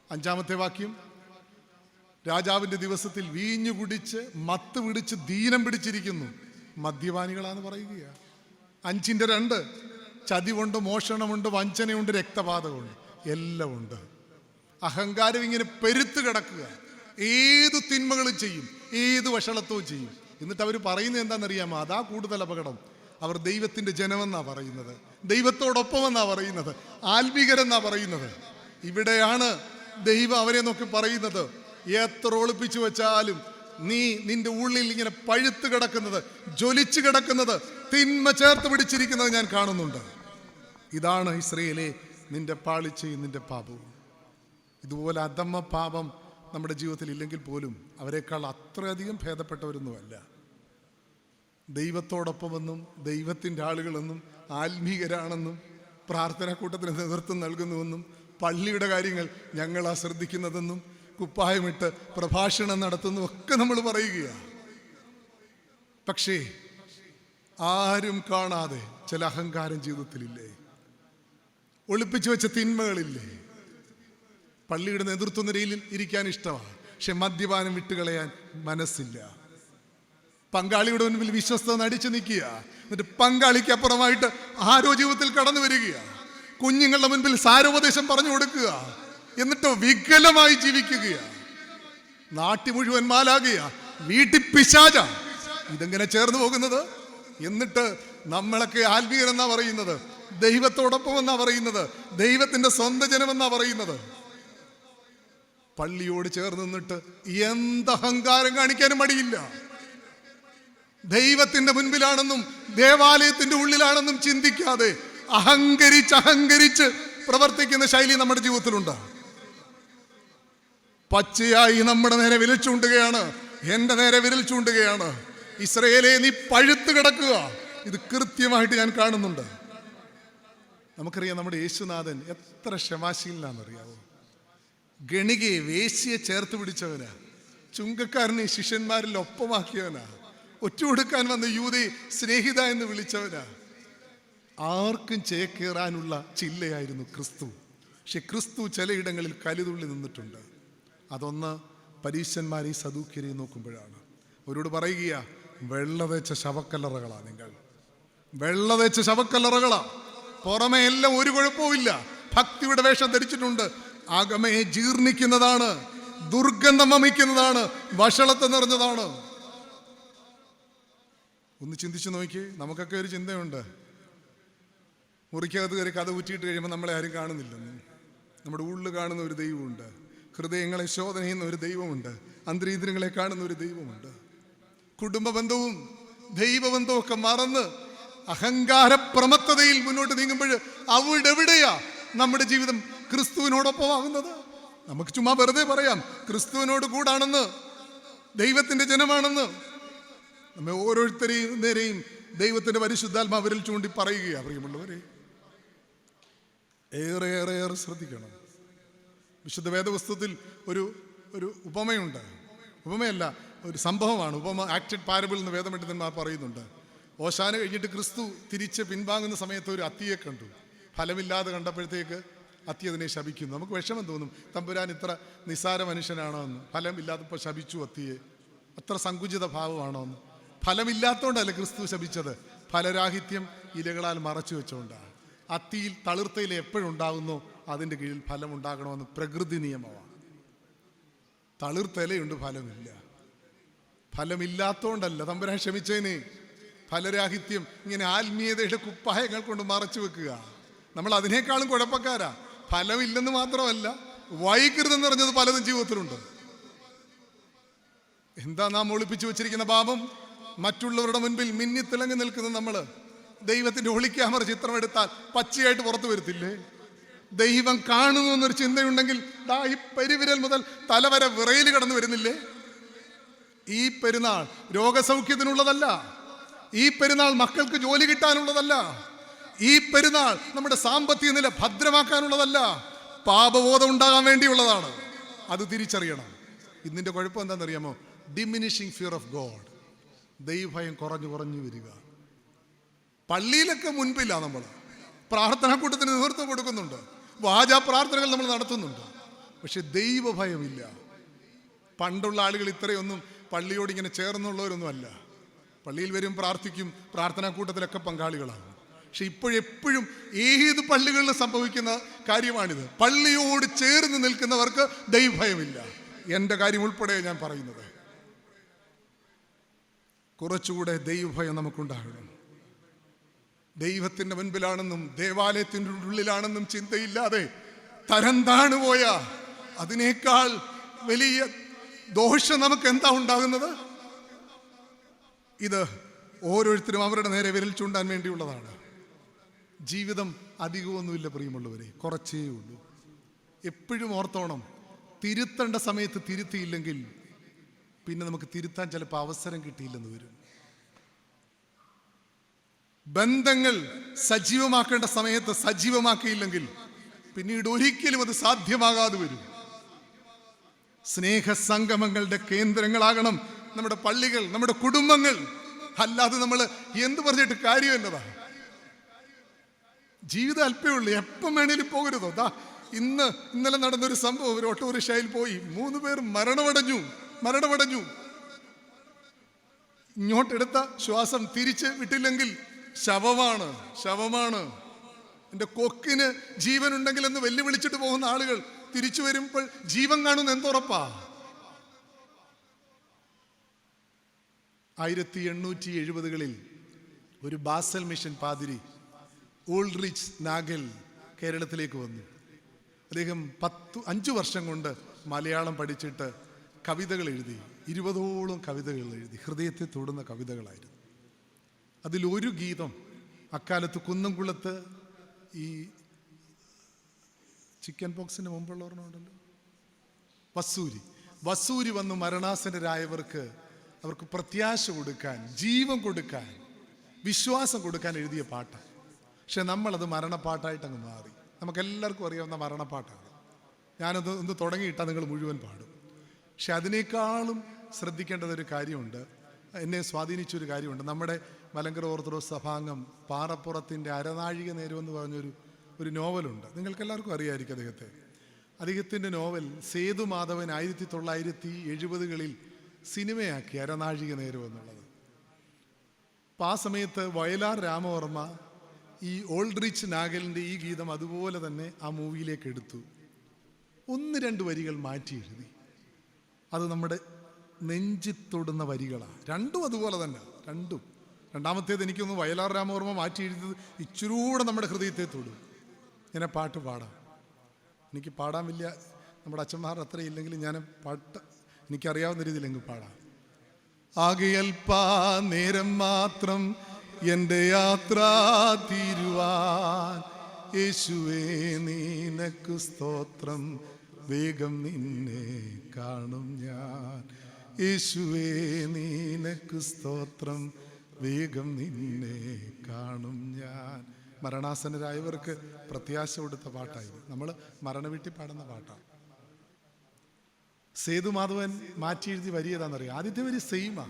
5-ാമത്തെ വാക്യം, രാജാവിൻ്റെ ദിവസത്തിൽ വീഞ്ഞു കുടിച്ച് മത്ത് പിടിച്ച് ദീനം പിടിച്ചിരിക്കുന്നു, മദ്യപാനികളാന്ന് പറയുകയാണ്. 5-2, ചതിവുണ്ട്, മോഷണമുണ്ട്, വഞ്ചനയുണ്ട്, രക്തപാതകമുണ്ട്, എല്ലാം ഉണ്ട്. അഹങ്കാരം ഇങ്ങനെ പെരുത്ത് കിടക്കുക. ഏതു തിന്മകളും ചെയ്യും, ഏത് വഷളത്വവും ചെയ്യും. എന്നിട്ട് അവർ പറയുന്നത് എന്താണെന്നറിയാമോ? അതാ കൂടുതൽ അപകടം. അവർ ദൈവത്തിൻ്റെ ജനമെന്നാ പറയുന്നത്, ദൈവത്തോടൊപ്പമെന്നാ പറയുന്നത്, ആത്മീകരെന്നാ പറയുന്നത്. ഇവിടെയാണ് ദൈവം അവരെ നോക്കി പറയുന്നത്, എത്ര ഒളിപ്പിച്ചു വെച്ചാലും നീ നിന്റെ ഉള്ളിൽ ഇങ്ങനെ പഴുത്ത് കിടക്കുന്നത്, ജ്വലിച്ചു കിടക്കുന്നത്, തിന്മ ചേർത്ത് പിടിച്ചിരിക്കുന്നത് ഞാൻ കാണുന്നുണ്ട്. ഇതാണ് ഇസ്രായേലേ നിന്റെ പാളിച്ചയും നിന്റെ പാപവും. ഇതുപോലെ അധമ പാപം നമ്മുടെ ജീവിതത്തിൽ ഇല്ലെങ്കിൽ പോലും അവരെക്കാൾ അത്രയധികം ഭേദപ്പെട്ടവരൊന്നുമല്ല. ദൈവത്തോടൊപ്പമെന്നും ദൈവത്തിൻ്റെ ആളുകളെന്നും ആത്മീകരാണെന്നും പ്രാർത്ഥനാ കൂട്ടത്തിന് നേതൃത്വം നൽകുന്നുവെന്നും പള്ളിയുടെ കാര്യങ്ങൾ ഞങ്ങളാ ശ്രദ്ധിക്കുന്നതെന്നും കുപ്പായമിട്ട് പ്രഭാഷണം നടത്തുന്നു ഒക്കെ നമ്മൾ പറയുകയാണ്. പക്ഷേ ആരും കാണാതെ ചില അഹങ്കാരം ജീവിതത്തിലില്ലേ? ഒളിപ്പിച്ചു വെച്ച തിന്മകളില്ലേ? പള്ളിയുടെ നേതൃത്വ നിരയിൽ ഇരിക്കാൻ ഇഷ്ടമാണ്, പക്ഷെ മദ്യപാനം വിട്ടുകളയാൻ മനസ്സില്ല. പങ്കാളിയുടെ മുൻപിൽ വിശ്വസ്തത നടിച്ചു നിൽക്കുക, എന്നിട്ട് പങ്കാളിക്ക് അപ്പുറമായിട്ട് ആരോ ജീവിതത്തിൽ കടന്നു വരിക. കുഞ്ഞുങ്ങളുടെ മുൻപിൽ സാരോപദേശം പറഞ്ഞു കൊടുക്കുക, എന്നിട്ട് വികലമായി ജീവിക്കുകയാണ്. നാട്ടി മുഴുവൻ മാലാകുക, വീട്ടിൽ പിശാച. ഇതെങ്ങനെ ചേർന്ന് പോകുന്നത്? എന്നിട്ട് നമ്മളൊക്കെ ആത്മീയരെന്നാ പറയുന്നത്, ദൈവത്തോടൊപ്പം എന്നാ പറയുന്നത്, ദൈവത്തിന്റെ സ്വന്തം ജനമെന്നാ പറയുന്നത്. പള്ളിയോട് ചേർന്ന് നിന്നിട്ട് എന്തഹങ്കാരം കാണിക്കാനും മടിയില്ല. ദൈവത്തിന്റെ മുൻപിലാണെന്നും ദേവാലയത്തിന്റെ ഉള്ളിലാണെന്നും ചിന്തിക്കാതെ അഹങ്കരിച്ച് പ്രവർത്തിക്കുന്ന ശൈലി നമ്മുടെ ജീവിതത്തിലുണ്ട്. പച്ചയായി നമ്മുടെ നേരെ വിരൽ ചൂണ്ടുകയാണ്, എന്റെ നേരെ വിരൽ ചൂണ്ടുകയാണ്. ഇസ്രായേലേ നീ പഴുത്ത് കിടക്കുക. ഇത് കൃത്യമായിട്ട് ഞാൻ കാണുന്നുണ്ട്. നമുക്കറിയാം നമ്മുടെ യേശുനാഥൻ എത്ര ക്ഷമാശീലനാണെന്നറിയാവോ? ഗണികയെ വേശ്യയെ ചേർത്ത് പിടിച്ചവനാ, ചുങ്കക്കാരനെ ശിഷ്യന്മാരിൽ ഒപ്പമാക്കിയവനാ, ഒറ്റുകൊടുക്കാൻ വന്ന യൂതയെ സ്നേഹിത എന്ന് വിളിച്ചവനാ. ആർക്കും ചേക്കേറാനുള്ള ചില്ലയായിരുന്നു ക്രിസ്തു. പക്ഷെ ക്രിസ്തു ചിലയിടങ്ങളിൽ കലിതുള്ളി നിന്നിട്ടുണ്ട്. അതൊന്ന് പരീശന്മാരെ സദൂക്യരെ നോക്കുമ്പോഴാണ്. അവരോട് പറയുക, വെള്ള തേച്ച ശവക്കല്ലറകളാ നിങ്ങൾ, വെള്ള തേച്ച ശവക്കല്ലറകളാ. പുറമെ എല്ലാം ഒരു കുഴപ്പവുമില്ല, ഭക്തിയുടെ വേഷം ധരിച്ചിട്ടുണ്ട്, അകമേ ജീർണിക്കുന്നതാണ്, ദുർഗന്ധം വമിക്കുന്നതാണ്, വഷളത്ത് നിറഞ്ഞതാണ്. ഒന്ന് ചിന്തിച്ചു നോക്കി. നമുക്കൊക്കെ ഒരു ചിന്തയുണ്ട്, മുറിക്കകത്ത് കയറി കഥ ഊറ്റിയിട്ട് കഴിയുമ്പോൾ നമ്മളെ ആരും കാണുന്നില്ലെന്ന്. നമ്മുടെ ഉള്ളിൽ കാണുന്ന ഒരു ദൈവമുണ്ട്, ഹൃദയങ്ങളെ ശോധന ചെയ്യുന്ന ഒരു ദൈവമുണ്ട്, അന്തരീന്ദ്രിയങ്ങളെ കാണുന്ന ഒരു ദൈവമുണ്ട്. കുടുംബ ബന്ധവും ദൈവബന്ധവും ഒക്കെ മറന്ന് അഹങ്കാര പ്രമത്തതയിൽ മുന്നോട്ട് നീങ്ങുമ്പോൾ അവിടെ എവിടെയാ നമ്മുടെ ജീവിതം ക്രിസ്തുവിനോടൊപ്പമാകുന്നത്? നമുക്ക് ചുമ്മാ വെറുതെ പറയാം ക്രിസ്തുവിനോട് കൂടാണെന്ന്, ദൈവത്തിന്റെ ജനമാണെന്ന്. നമ്മെ ഓരോരുത്തരെയും നേരെയും ദൈവത്തിന്റെ പരിശുദ്ധാത്മാവിൽ ചൂണ്ടി പറയുകയാ. പ്രിയമുള്ളവരെ, ഏറെ ഏറെ ഏറെ ശ്രദ്ധിക്കണം. വിശുദ്ധ വേദപുസ്തകത്തിൽ ഒരു ഉപമയുണ്ട്. ഉപമയല്ല, ഒരു സംഭവമാണ്. ഉപമ ആക്റ്റഡ് പാരബിൾ എന്ന് വേദപണ്ഡിതന്മാർ പറയുന്നുണ്ട്. ഓശാന കഴിഞ്ഞിട്ട് ക്രിസ്തു തിരിച്ച് പിൻവാങ്ങുന്ന സമയത്ത് ഒരു അത്തിയെ കണ്ടു. ഫലമില്ലാതെ കണ്ടപ്പോഴത്തേക്ക് അത്തി അതിനെ ശപിക്കുന്നു. നമുക്ക് വിഷമം തോന്നും, തമ്പുരാൻ ഇത്ര നിസ്സാര മനുഷ്യനാണോ എന്ന്. ഫലമില്ലാത്തപ്പോൾ ശപിച്ചു അത്തിയെ. അത്ര സങ്കുചിത ഭാവമാണോ എന്ന്. ഫലമില്ലാത്തതുകൊണ്ടല്ല ക്രിസ്തു ശപിച്ചത്, ഫലരാഹിത്യം ഇലകളാൽ മറച്ചു വെച്ചുകൊണ്ടാണ്. അത്തിയിൽ തളിർത്തയില എപ്പോഴുണ്ടാകുന്നോ അതിൻ്റെ കീഴിൽ ഫലം ഉണ്ടാകണമെന്ന് പ്രകൃതി നിയമമാണ്. തളിർത്തലയുണ്ട്, ഫലമില്ല. ഫലമില്ലാത്തതുകൊണ്ടല്ല തമ്പുരാൻ ക്ഷമിച്ചതിന്. ഫലരാഹിത്യം ഇങ്ങനെ ആത്മീയതയുടെ കുപ്പായങ്ങൾ കൊണ്ട് മറച്ചു വെക്കുക. നമ്മൾ അതിനേക്കാളും കുഴപ്പക്കാരാ. ഫലമില്ലെന്ന് മാത്രമല്ല, വൈകൃതം നിറഞ്ഞത് പലതും ജീവിതത്തിലുണ്ട്. എന്താ നാം ഒളിപ്പിച്ചു വെച്ചിരിക്കുന്ന പാപം? മറ്റുള്ളവരുടെ മുൻപിൽ മിന്നിത്തിളങ്ങി നിൽക്കുന്ന നമ്മൾ ദൈവത്തിന്റെ ഒളിക്യാമറ ചിത്രം എടുത്താൽ പച്ചയായിട്ട് പുറത്തു വരത്തില്ലേ? ദൈവം കാണുന്നു എന്നൊരു ചിന്തയുണ്ടെങ്കിൽ ഈ പെരുവിരൽ മുതൽ തലവരെ വിറയിൽ കടന്നു വരുന്നില്ലേ? ഈ പെരുന്നാൾ രോഗസൗഖ്യത്തിനുള്ളതല്ല. ഈ പെരുന്നാൾ മക്കൾക്ക് ജോലി കിട്ടാനുള്ളതല്ല. ഈ പെരുന്നാൾ നമ്മുടെ സാമ്പത്തിക നില ഭദ്രമാക്കാനുള്ളതല്ല. പാപബോധം ഉണ്ടാകാൻ വേണ്ടിയുള്ളതാണ്. അത് തിരിച്ചറിയണം. ഇതിൻ്റെ കുഴപ്പം എന്താണെന്നറിയാമോ? Diminishing fear of God. ദൈവഭയം കുറഞ്ഞു കുറഞ്ഞു വരിക. പള്ളിയിലൊക്കെ മുൻപില്ല. നമ്മൾ പ്രാർത്ഥനാ കൂട്ടത്തിന് നേതൃത്വം കൊടുക്കുന്നുണ്ട്, വാചാ പ്രാർത്ഥനകൾ നമ്മൾ നടത്തുന്നുണ്ട്, പക്ഷെ ദൈവഭയമില്ല. പണ്ടുള്ള ആളുകൾ ഇത്രയൊന്നും പള്ളിയോട് ഇങ്ങനെ ചേർന്നുള്ളവരൊന്നും അല്ല. പള്ളിയിൽ വരും, പ്രാർത്ഥിക്കും, പ്രാർത്ഥനാ കൂട്ടത്തിലൊക്കെ പങ്കാളികളാണ്. പക്ഷെ ഇപ്പോഴെപ്പോഴും ഏത് പള്ളികളിലും സംഭവിക്കുന്ന കാര്യമാണിത്. പള്ളിയോട് ചേർന്ന് നിൽക്കുന്നവർക്ക് ദൈവഭയമില്ല. എൻ്റെ കാര്യം ഉൾപ്പെടെ ഞാൻ പറയുന്നത്. കുറച്ചുകൂടെ ദൈവഭയം നമുക്കുണ്ടാകണം. ദൈവത്തിൻ്റെ മുൻപിലാണെന്നും ദേവാലയത്തിൻ്റെ ഉള്ളിലാണെന്നും ചിന്തയില്ലാതെ തരം താണുപോയ അതിനേക്കാൾ വലിയ ദോഷം നമുക്ക് എന്താ ഉണ്ടാകുന്നത്? ഇത് ഓരോരുത്തരും അവരുടെ നേരെ വിരൽ ചൂണ്ടാൻ വേണ്ടിയുള്ളതാണ്. ജീവിതം അധികമൊന്നുമില്ല പ്രിയമുള്ളവരെ, കുറച്ചേ ഉള്ളൂ. എപ്പോഴും ഓർത്തോണം, തിരുത്തേണ്ട സമയത്ത് തിരുത്തിയില്ലെങ്കിൽ പിന്നെ നമുക്ക് തിരുത്താൻ ചിലപ്പോൾ അവസരം കിട്ടിയില്ലെന്ന് വരും. ബന്ധങ്ങൾ സജീവമാക്കേണ്ട സമയത്ത് സജീവമാക്കിയില്ലെങ്കിൽ പിന്നീട് ഒരിക്കലും അത് സാധ്യമാകാതെ വരും. സ്നേഹസംഗമങ്ങളുടെ കേന്ദ്രങ്ങളാകണം നമ്മുടെ പള്ളികൾ, നമ്മുടെ കുടുംബങ്ങൾ. അല്ലാതെ നമ്മൾ എന്ത് പറഞ്ഞിട്ട് കാര്യം എന്നതാണ്? ജീവിതം അല്പേ ഉള്ളൂ, എപ്പം വേണേലും പോകരുതോ? ഇന്നലെ നടന്നൊരു സംഭവം, ഒരു ഓട്ടോറിക്ഷയിൽ പോയി 3 പേർ മരണമടഞ്ഞു. ഇങ്ങോട്ടെടുത്ത ശ്വാസം തിരിച്ച് വിട്ടില്ലെങ്കിൽ ശവമാണ്. എൻ്റെ കൊക്കിന് ജീവൻ ഉണ്ടെങ്കിൽ എന്ന് വെല്ലുവിളിച്ചിട്ട് പോകുന്ന ആളുകൾ തിരിച്ചു വരുമ്പോൾ ജീവൻ കാണുന്ന എന്തുറപ്പാ? 1870-കളിൽ ഒരു ബാസൽ മിഷൻ പാതിരി ഓൾഡ്രിച്ച് നാഗൽ കേരളത്തിലേക്ക് വന്നു. അദ്ദേഹം 5 വർഷം കൊണ്ട് മലയാളം പഠിച്ചിട്ട് കവിതകൾ എഴുതി. 20ഓളം കവിതകൾ എഴുതി. ഹൃദയത്തെ തൊടുന്ന കവിതകളായിരുന്നു. അതിലൊരു ഗീതം അക്കാലത്ത് കുന്നംകുളത്ത് ഈ ചിക്കൻ പോക്സിന് മുമ്പുള്ള ഓർമ്മയുണ്ടല്ലോ, വസൂരി വന്ന് മരണാസന്നരായവർക്ക് അവർക്ക് പ്രത്യാശ കൊടുക്കാൻ, ജീവൻ കൊടുക്കാൻ, വിശ്വാസം കൊടുക്കാൻ എഴുതിയ പാട്ടാണ്. പക്ഷെ നമ്മളത് മരണപ്പാട്ടായിട്ട് അങ്ങ് മാറി. നമുക്കെല്ലാവർക്കും അറിയാവുന്ന മരണപ്പാട്ടാണ്. ഞാനത് ഒന്ന് തുടങ്ങിയിട്ടാൽ നിങ്ങൾ മുഴുവൻ പാടും. പക്ഷെ അതിനേക്കാളും ശ്രദ്ധിക്കേണ്ടതൊരു കാര്യമുണ്ട്, എന്നെ സ്വാധീനിച്ചൊരു കാര്യമുണ്ട്. നമ്മുടെ മലങ്കര ഓർത്തഡോക്സ് സഭാംഗം പാറപ്പുറത്തിൻ്റെ അരനാഴിക നേരം എന്ന് പറഞ്ഞൊരു നോവലുണ്ട്. നിങ്ങൾക്കെല്ലാവർക്കും അറിയാമായിരിക്കും അദ്ദേഹത്തിൻ്റെ നോവൽ സേതുമാധവൻ 1970-കളിൽ സിനിമയാക്കി അരനാഴിക നേരം എന്നുള്ളത്. അപ്പം ആ സമയത്ത് വയലാർ രാമവർമ്മ ഈ ഓൾഡ്രിച്ച് നാഗലിൻ്റെ ഈ ഗീതം അതുപോലെ തന്നെ ആ മൂവിയിലേക്ക് എടുത്തു. 1-2 വരികൾ മാറ്റി എഴുതി. അത് നമ്മുടെ നെഞ്ചിത്തൊടുന്ന വരികളാണ്. രണ്ടും അതുപോലെ തന്നെ, രണ്ടും. രണ്ടാമത്തേത് എനിക്കൊന്ന് വയലാർ രാമവർമ്മ മാറ്റി എഴുതിയത് ഇച്ചിരൂടെ നമ്മുടെ ഹൃദയത്തെ തൊടും. ഇങ്ങനെ പാട്ട് പാടാം. എനിക്ക് പാടാൻ വലിയ നമ്മുടെ അച്ഛന്മാർ അത്ര ഇല്ലെങ്കിലും ഞാൻ പാട്ട് എനിക്കറിയാവുന്ന രീതിയിൽ അങ്ങ് പാടാം. ആകെയൽപ്പാ നേരം മാത്രം എൻ്റെ യാത്ര തീരുവാൻ, യേശുവേ നിനക്ക് സ്തോത്രം, വേഗം നിന്നെ കാണും ഞാൻ. യേശുവേ നിനക്ക് സ്തോത്രം, വേഗം നിന്നെ കാണും ഞാൻ. മരണാസന്നരായവർക്ക് പ്രത്യാശ കൊടുത്ത പാട്ടായിരുന്നു. നമ്മൾ മരണ വീട്ടിൽ പാടുന്ന പാട്ടാണ്. സേതുമാധവൻ മാറ്റി എഴുതി വരി ഏതാണെന്നറിയാം? ആദ്യത്തെ വരി സെയിമാ,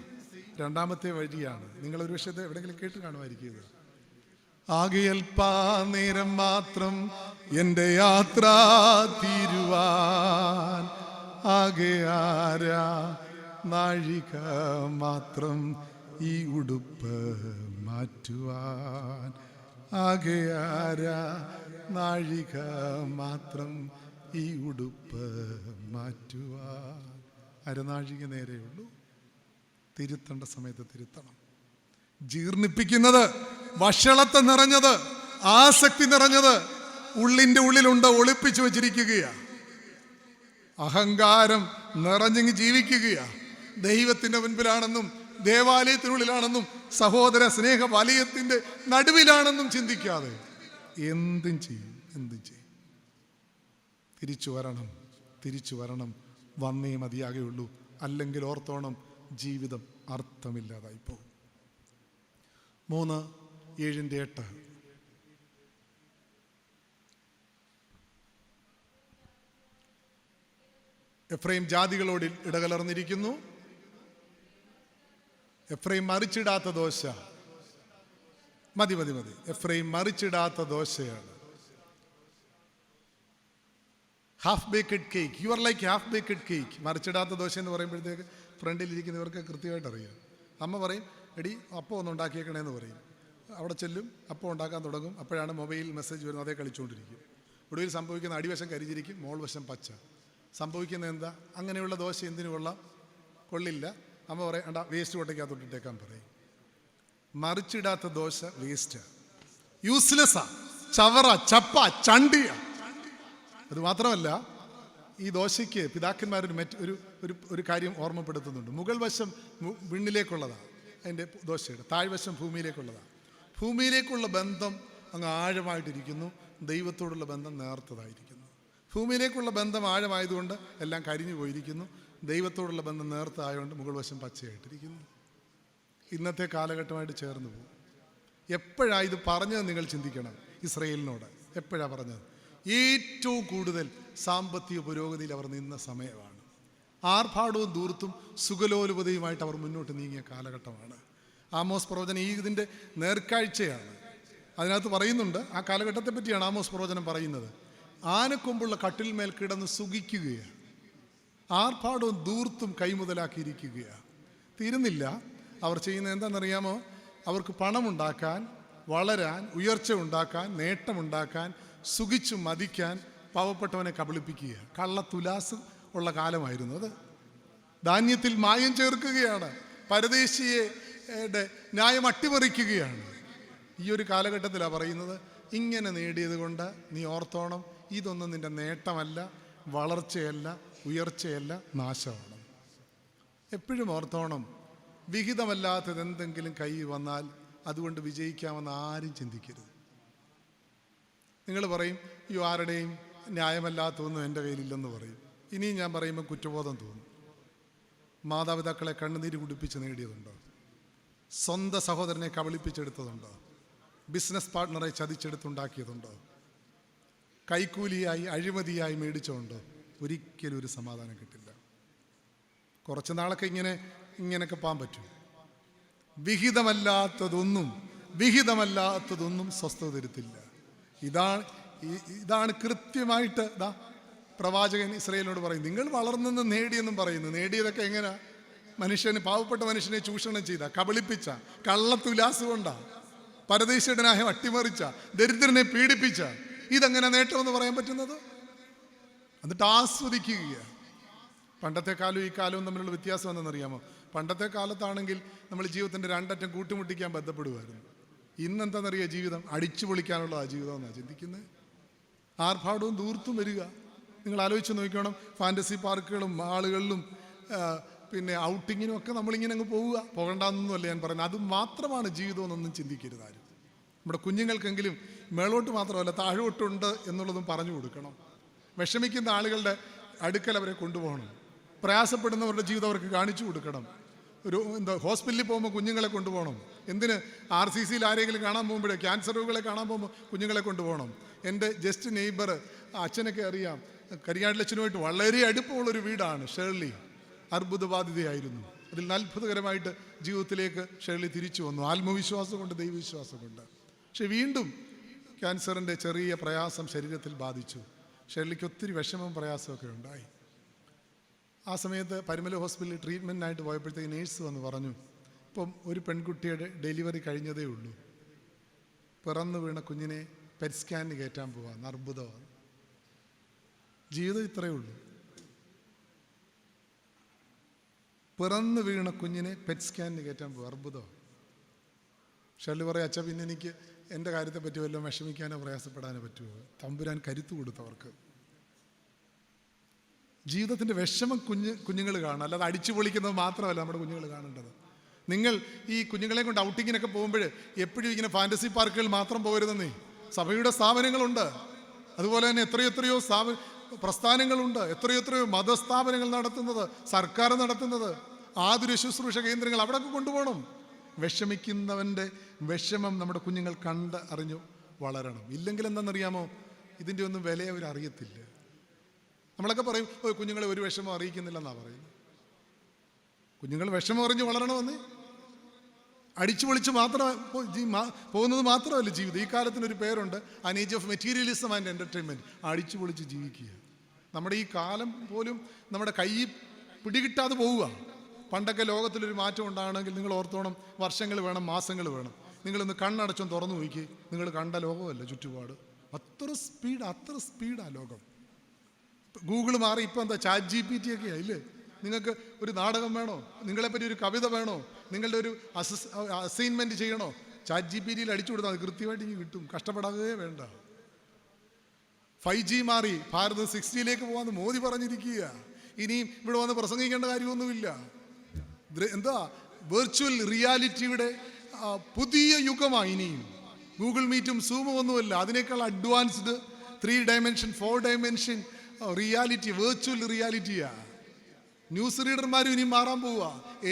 രണ്ടാമത്തെ വരിയാണ്. നിങ്ങളൊരു പക്ഷേ എവിടെയെങ്കിലും കേട്ട് കാണുമായിരിക്കും ഇത്. ആകെയൽപ്പാ നേരം മാത്രം എൻ്റെ യാത്ര തീരുവാൻ, ആകെ ആരാ നാഴിക മാത്രം ഈ ഉടുപ്പ് മാറ്റുവാൻ, ആകെ ആരാ നാഴിക മാത്രം ഈ ഉടുപ്പ് മാറ്റുവാൻ. അരനാഴിക നേരെയുള്ളൂ. തിരുത്തേണ്ട സമയത്ത് തിരുത്തണം. ജീർണിപ്പിക്കുന്നത്, വഷളത്തെ നിറഞ്ഞത്, ആസക്തി നിറഞ്ഞത് ഉള്ളിൻ്റെ ഉള്ളിലുണ്ട്, ഒളിപ്പിച്ചു വച്ചിരിക്കുകയാണ്. അഹങ്കാരം നിറഞ്ഞങ്ങ് ജീവിക്കുകയാണ്. ദൈവത്തിൻ്റെ മുൻപിലാണെന്നും ദേവാലയത്തിനുള്ളിലാണെന്നും സഹോദര സ്നേഹ വലയത്തിൻ്റെ നടുവിലാണെന്നും ചിന്തിക്കാതെ എന്തും ചെയ്യും. തിരിച്ചു വരണം. വന്നേ മതിയാകുള്ളൂ. അല്ലെങ്കിൽ ഓർത്തോണം, ജീവിതം അർത്ഥമില്ലാതായി പോകും. 3:7-8. എഫ്രൈം ജാതികളോട് ഇടകലർന്നിരിക്കുന്നു. എഫ്രൈം മറിച്ചിടാത്ത ദോശ. മതി. എഫ്രൈം മറിച്ചിടാത്ത ദോശയാണ്. Half baked cake. You are like half baked cake. മറിച്ചിടാത്ത ദോശ എന്ന് പറയുമ്പോഴത്തേക്ക് ഫ്രണ്ടിലിരിക്കുന്നവർക്ക് കൃത്യമായിട്ട് അറിയാം. അമ്മ പറയും, എടി അപ്പം ഒന്ന് ഉണ്ടാക്കിയേക്കണേന്ന് പറയും. അവിടെ ചെല്ലും, അപ്പം ഉണ്ടാക്കാൻ തുടങ്ങും. അപ്പോഴാണ് മൊബൈൽ മെസ്സേജ് വരുന്നത്, അതേ കളിച്ചുകൊണ്ടിരിക്കും. ഒടുവിൽ സംഭവിക്കുന്ന അടിവശം കരിഞ്ഞിരിക്കും, മോൾ വശം പച്ച. സംഭവിക്കുന്നത് എന്താ? അങ്ങനെയുള്ള ദോശ എന്തിനു കൊള്ളില്ല. അമ്മ പറയും, അണ്ടാ വേസ്റ്റ് കൊട്ടയ്ക്കകത്തോട്ടിട്ടേക്കാൻ പറയും. മറിച്ചിടാത്ത ദോശ വേസ്റ്റ്, യൂസ്ലെസ്സാ, ചവറ, ചപ്പ, ചണ്ടിയ. അത് മാത്രമല്ല, ഈ ദോശയ്ക്ക് പിതാക്കന്മാരൊരു ഒരു കാര്യം ഓർമ്മപ്പെടുത്തുന്നുണ്ട്. മുകൾ വശം വിണ്ണിലേക്കുള്ളതാണ് അതിൻ്റെ ദോശയുടെ, താഴ്വശം ഭൂമിയിലേക്കുള്ളതാണ്. ഭൂമിയിലേക്കുള്ള ബന്ധം അങ്ങ് ആഴമായിട്ടിരിക്കുന്നു, ദൈവത്തോടുള്ള ബന്ധം നേർത്തതായിരിക്കുന്നു. ഭൂമിയിലേക്കുള്ള ബന്ധം ആഴമായതുകൊണ്ട് എല്ലാം കരിഞ്ഞു പോയിരിക്കുന്നു. ദൈവത്തോടുള്ള ബന്ധം നേർത്തതായതുകൊണ്ട് മുകൾ വശം പച്ചയായിട്ടിരിക്കുന്നു. ഇന്നത്തെ കാലഘട്ടമായിട്ട് ചേർന്ന് പോകും. എപ്പോഴാണ് ഇത് പറഞ്ഞത് നിങ്ങൾ ചിന്തിക്കണം. ഇസ്രയേലിനോട് എപ്പോഴാണ് പറഞ്ഞത്? ഏറ്റവും കൂടുതൽ സാമ്പത്തിക പുരോഗതിയിൽ അവർ നിന്ന സമയമാണ്. ആർഭാടവും ദൂർത്തും സുഖലോലുപതയുമായിട്ട് അവർ മുന്നോട്ട് നീങ്ങിയ കാലഘട്ടമാണ്. ആമോസ് പ്രവചനം ഇതിൻ്റെ നേർക്കാഴ്ചയാണ്. അതിനകത്ത് പറയുന്നുണ്ട്, ആ കാലഘട്ടത്തെ പറ്റിയാണ് ആമോസ് പ്രവചനം പറയുന്നത്. ആനക്കൊമ്പുള്ള കട്ടിൽമേൽ കിടന്ന് സുഖിക്കുകയാണ്, ആർഭാടവും ദൂർത്തും കൈമുതലാക്കിയിരിക്കുകയാണ്. തീരുന്നില്ല. അവർ ചെയ്യുന്നത് എന്താണെന്നറിയാമോ? അവർക്ക് പണമുണ്ടാക്കാൻ, വളരാൻ, ഉയർച്ച ഉണ്ടാക്കാൻ, നേട്ടമുണ്ടാക്കാൻ, സുഖിച്ചു മതിക്കാൻ പാവപ്പെട്ടവനെ കബളിപ്പിക്കുക. കള്ളത്തുലാസ് ഉള്ള കാലമായിരുന്നു അത്. ധാന്യത്തിൽ മായം ചേർക്കുകയാണ്, പരദേശിയുടെ ന്യായം അട്ടിമറിക്കുകയാണ്. ഈ ഒരു കാലഘട്ടത്തിലാണ് പറയുന്നത്, ഇങ്ങനെ നേടിയത് കൊണ്ട് നീ ഓർത്തോണം, ഇതൊന്നും നിന്റെ നേട്ടമല്ല, വളർച്ചയല്ല, ഉയർച്ചയല്ല, നാശമാണ്. എപ്പോഴും ഓർത്തോണം, വിഹിതമല്ലാത്തത് എന്തെങ്കിലും കൈ വന്നാൽ അതുകൊണ്ട് വിജയിക്കാമെന്ന് ആരും ചിന്തിക്കരുത്. നിങ്ങൾ പറയും, ഈ ആരുടെയും ന്യായമല്ലാത്തതൊന്നും എൻ്റെ കയ്യിലില്ലെന്ന് പറയും. ഇനിയും ഞാൻ പറയുമ്പോൾ കുറ്റബോധം തോന്നും. മാതാപിതാക്കളെ കണ്ണുനീര് കുടിപ്പിച്ച് നേടിയതുണ്ടോ? സ്വന്തം സഹോദരനെ കബളിപ്പിച്ചെടുത്തതുണ്ടോ? ബിസിനസ് പാർട്ട്ണറെ ചതിച്ചെടുത്തുണ്ടാക്കിയതുണ്ടോ? കൈക്കൂലിയായി അഴിമതിയായി മേടിച്ചുകൊണ്ടോ? ഒരിക്കലും ഒരു സമാധാനം കിട്ടില്ല. കുറച്ച് നാളൊക്കെ ഇങ്ങനെയൊക്കെ പോകാൻ പറ്റും. വിഹിതമല്ലാത്തതൊന്നും സ്വസ്ഥത തരുത്തില്ല. ഇതാണ് കൃത്യമായിട്ട് പ്രവാചകൻ ഇസ്രായേലിനോട് പറയും. നിങ്ങൾ വളർന്നെന്ന് നേടിയെന്നും പറയുന്നു. നേടിയതൊക്കെ എങ്ങനെയാ? പാവപ്പെട്ട മനുഷ്യനെ ചൂഷണം ചെയ്ത, കബളിപ്പിച്ച, കള്ളത്തുലാസ് കൊണ്ട, പരദേശിയുടെ ന്യായം അട്ടിമറിച്ച, ദരിദ്രനെ പീഡിപ്പിച്ച, ഇതെങ്ങനെ നേട്ടമെന്ന് പറയാൻ പറ്റുന്നത്? എന്നിട്ട് ആസ്വദിക്കുകയാണ്. പണ്ടത്തെ കാലവും ഈ കാലവും തമ്മിലുള്ള വ്യത്യാസം എന്തെന്നറിയാമോ? പണ്ടത്തെ കാലത്താണെങ്കിൽ നമ്മൾ ജീവിതത്തിൻ്റെ രണ്ടറ്റം കൂട്ടിമുട്ടിക്കാൻ ബന്ധപ്പെടുമായിരുന്നു. ഇന്നെന്താണെന്നറിയാം, ജീവിതം അടിച്ചു പൊളിക്കാനുള്ള ജീവിതം എന്നാണ് ചിന്തിക്കുന്നത്. ആർഭാടവും ദൂർത്തും വരിക. നിങ്ങൾ ആലോചിച്ച് നോക്കണം. ഫാൻറ്റസി പാർക്കുകളും മാളുകളിലും പിന്നെ ഔട്ടിങ്ങിനും ഒക്കെ നമ്മളിങ്ങനെ അങ്ങ് പോകണ്ടെന്നൊന്നുമല്ല ഞാൻ പറയുന്നത്. അത് മാത്രമാണ് ജീവിതമെന്നൊന്നും ചിന്തിക്കരുത് ആരും. നമ്മുടെ കുഞ്ഞുങ്ങൾക്കെങ്കിലും മേളോട്ട് മാത്രമല്ല താഴോട്ടുണ്ട് എന്നുള്ളതും പറഞ്ഞു കൊടുക്കണം. വിഷമിക്കുന്ന ആളുകളുടെ അടുക്കൽ അവരെ കൊണ്ടുപോകണം. പ്രയാസപ്പെടുന്നവരുടെ ജീവിതം അവർക്ക് കാണിച്ചു കൊടുക്കണം. ഹോസ്പിറ്റലിൽ പോകുമ്പോൾ കുഞ്ഞുങ്ങളെ കൊണ്ടുപോകണം. എന്തിന്? RCCയിൽ ആരെങ്കിലും കാണാൻ പോകുമ്പോഴേ, ക്യാൻസർ രോഗികളെ കാണാൻ പോകുമ്പോൾ കുഞ്ഞുങ്ങളെ കൊണ്ടുപോകണം. എൻ്റെ ജസ്റ്റ് നെയ്ബർ അച്ഛനൊക്കെ അറിയാം, കരിങ്ങാട്ടിലച്ഛനുമായിട്ട് വളരെ അടുപ്പമുള്ളൊരു വീടാണ് ഷേർലി. അർബുദബാധിതയായിരുന്നു. അതിൽ അത്ഭുതകരമായിട്ട് ജീവിതത്തിലേക്ക് ഷേർലി തിരിച്ചു വന്നു, ആത്മവിശ്വാസം കൊണ്ട്, ദൈവവിശ്വാസം കൊണ്ട്. പക്ഷെ വീണ്ടും ക്യാൻസറിൻ്റെ ചെറിയ പ്രയാസം ശരീരത്തിൽ ബാധിച്ചു. ഷേർലിക്ക് ഒത്തിരി വിഷമവും പ്രയാസമൊക്കെ ഉണ്ടായി. ആ സമയത്ത് പരിമല ഹോസ്പിറ്റലിൽ ട്രീറ്റ്മെൻറ്റിനായിട്ട് പോയപ്പോഴത്തേക്ക് നേഴ്സ് വന്ന് പറഞ്ഞു, ഇപ്പം ഒരു പെൺകുട്ടിയുടെ ഡെലിവറി കഴിഞ്ഞതേ ഉള്ളൂ, പിറന്നു വീണ കുഞ്ഞിനെ പെറ്റ് സ്കാനിന് കയറ്റാൻ പോവാം, അർബുദമാണ്. ജീവിതം ഇത്രയേ ഉള്ളൂ. പിറന്നു വീണ കുഞ്ഞിനെ പെറ്റ് സ്കാനിന് കയറ്റാൻ പോവാം, അർബുദമാണ്. ഷെർലി പറയാം, അച്ഛാ പിന്നെ എനിക്ക് എൻ്റെ കാര്യത്തെ പറ്റി വല്ലതും വിഷമിക്കാനോ പ്രയാസപ്പെടാനോ പറ്റുമോ? തമ്പുരാൻ കരുത്ത് കൊടുത്തവർക്ക്. ജീവിതത്തിൻ്റെ വിഷമം കുഞ്ഞുങ്ങൾ കാണും, അല്ലാതെ അടിച്ചു പൊളിക്കുന്നത് മാത്രമല്ല നമ്മുടെ കുഞ്ഞുങ്ങൾ കാണേണ്ടത്. നിങ്ങൾ ഈ കുഞ്ഞുങ്ങളെ കൊണ്ട് ഔട്ടിങ്ങിനൊക്കെ പോകുമ്പോൾ എപ്പോഴും ഇങ്ങനെ ഫാൻറ്റസി പാർക്കുകൾ മാത്രം പോകരുതെന്നേ. സഭയുടെ സ്ഥാപനങ്ങളുണ്ട്, അതുപോലെ തന്നെ എത്രയെത്രയോ പ്രസ്ഥാനങ്ങളുണ്ട്, എത്രയെത്രയോ മതസ്ഥാപനങ്ങൾ നടത്തുന്നത്, സർക്കാർ നടത്തുന്നത്. ആതുര ശുശ്രൂഷ കേന്ദ്രങ്ങൾ അവിടെയൊക്കെ കൊണ്ടുപോകണം. വിഷമിക്കുന്നവൻ്റെ വിഷമം നമ്മുടെ കുഞ്ഞുങ്ങൾ കണ്ട് അറിഞ്ഞു വളരണം. ഇല്ലെങ്കിൽ എന്താണെന്നറിയാമോ, ഇതിൻ്റെ ഒന്നും വില അവരറിയത്തില്ല. നമ്മളൊക്കെ പറയും, കുഞ്ഞുങ്ങളെ ഒരു വിഷമം അറിയിക്കുന്നില്ലെന്നാണ് പറയുന്നത്. കുഞ്ഞുങ്ങൾ വിഷമം അറിഞ്ഞ് വളരണമെന്ന് അടിച്ചു പൊളിച്ച് മാത്രം പോകുന്നത് മാത്രമല്ല ജീവിതം. ഈ കാലത്തിനൊരു പേരുണ്ട്, അൻ age of materialism and entertainment. അടിച്ചു പൊളിച്ച് ജീവിക്കുക. നമ്മുടെ ഈ കാലം പോലും നമ്മുടെ കൈ പിടികിട്ടാതെ പോവുക. പണ്ടൊക്കെ ലോകത്തിലൊരു മാറ്റം ഉണ്ടാകണമെങ്കിൽ നിങ്ങൾ ഓർത്തോണം, വർഷങ്ങൾ വേണം, മാസങ്ങൾ വേണം. നിങ്ങളൊന്ന് കണ്ണടച്ചൊന്ന് തുറന്നു നോക്കി, നിങ്ങൾ കണ്ട ലോകമല്ല ചുറ്റുപാട്. അത്ര സ്പീഡാണ് ലോകം. ഗൂഗിൾ മാറി ഇപ്പം എന്താ ചാറ്റ് GPT ഒക്കെ ആയില്ലേ. നിങ്ങൾക്ക് ഒരു നാടകം വേണോ, നിങ്ങളെപ്പറ്റി ഒരു കവിത വേണോ, നിങ്ങളുടെ ഒരു അസൈൻമെൻറ്റ് ചെയ്യണോ, ചാറ്റ് GPTയിൽ അടിച്ചു കൊടുത്താൽ അത് കൃത്യമായിട്ട് ഇനി കിട്ടും. കഷ്ടപ്പെടാതെ വേണ്ട. 5G മാറി, ഭാരതം 6Gയിലേക്ക് പോകാമെന്ന് മോദി പറഞ്ഞിരിക്കുക. ഇനിയും ഇവിടെ വന്ന് പ്രസംഗിക്കേണ്ട കാര്യമൊന്നുമില്ല. എന്താ വെർച്വൽ റിയാലിറ്റിയുടെ പുതിയ യുഗമാണ് ഇനിയും. ഗൂഗിൾ മീറ്റും സൂമും ഒന്നുമല്ല, അതിനേക്കാൾ advanced 3 dimension 4 dimension reality, virtual റിയാലിറ്റിയാണ്. ന്യൂസ് റീഡർമാരും ഇനിയും മാറാൻ പോവുക.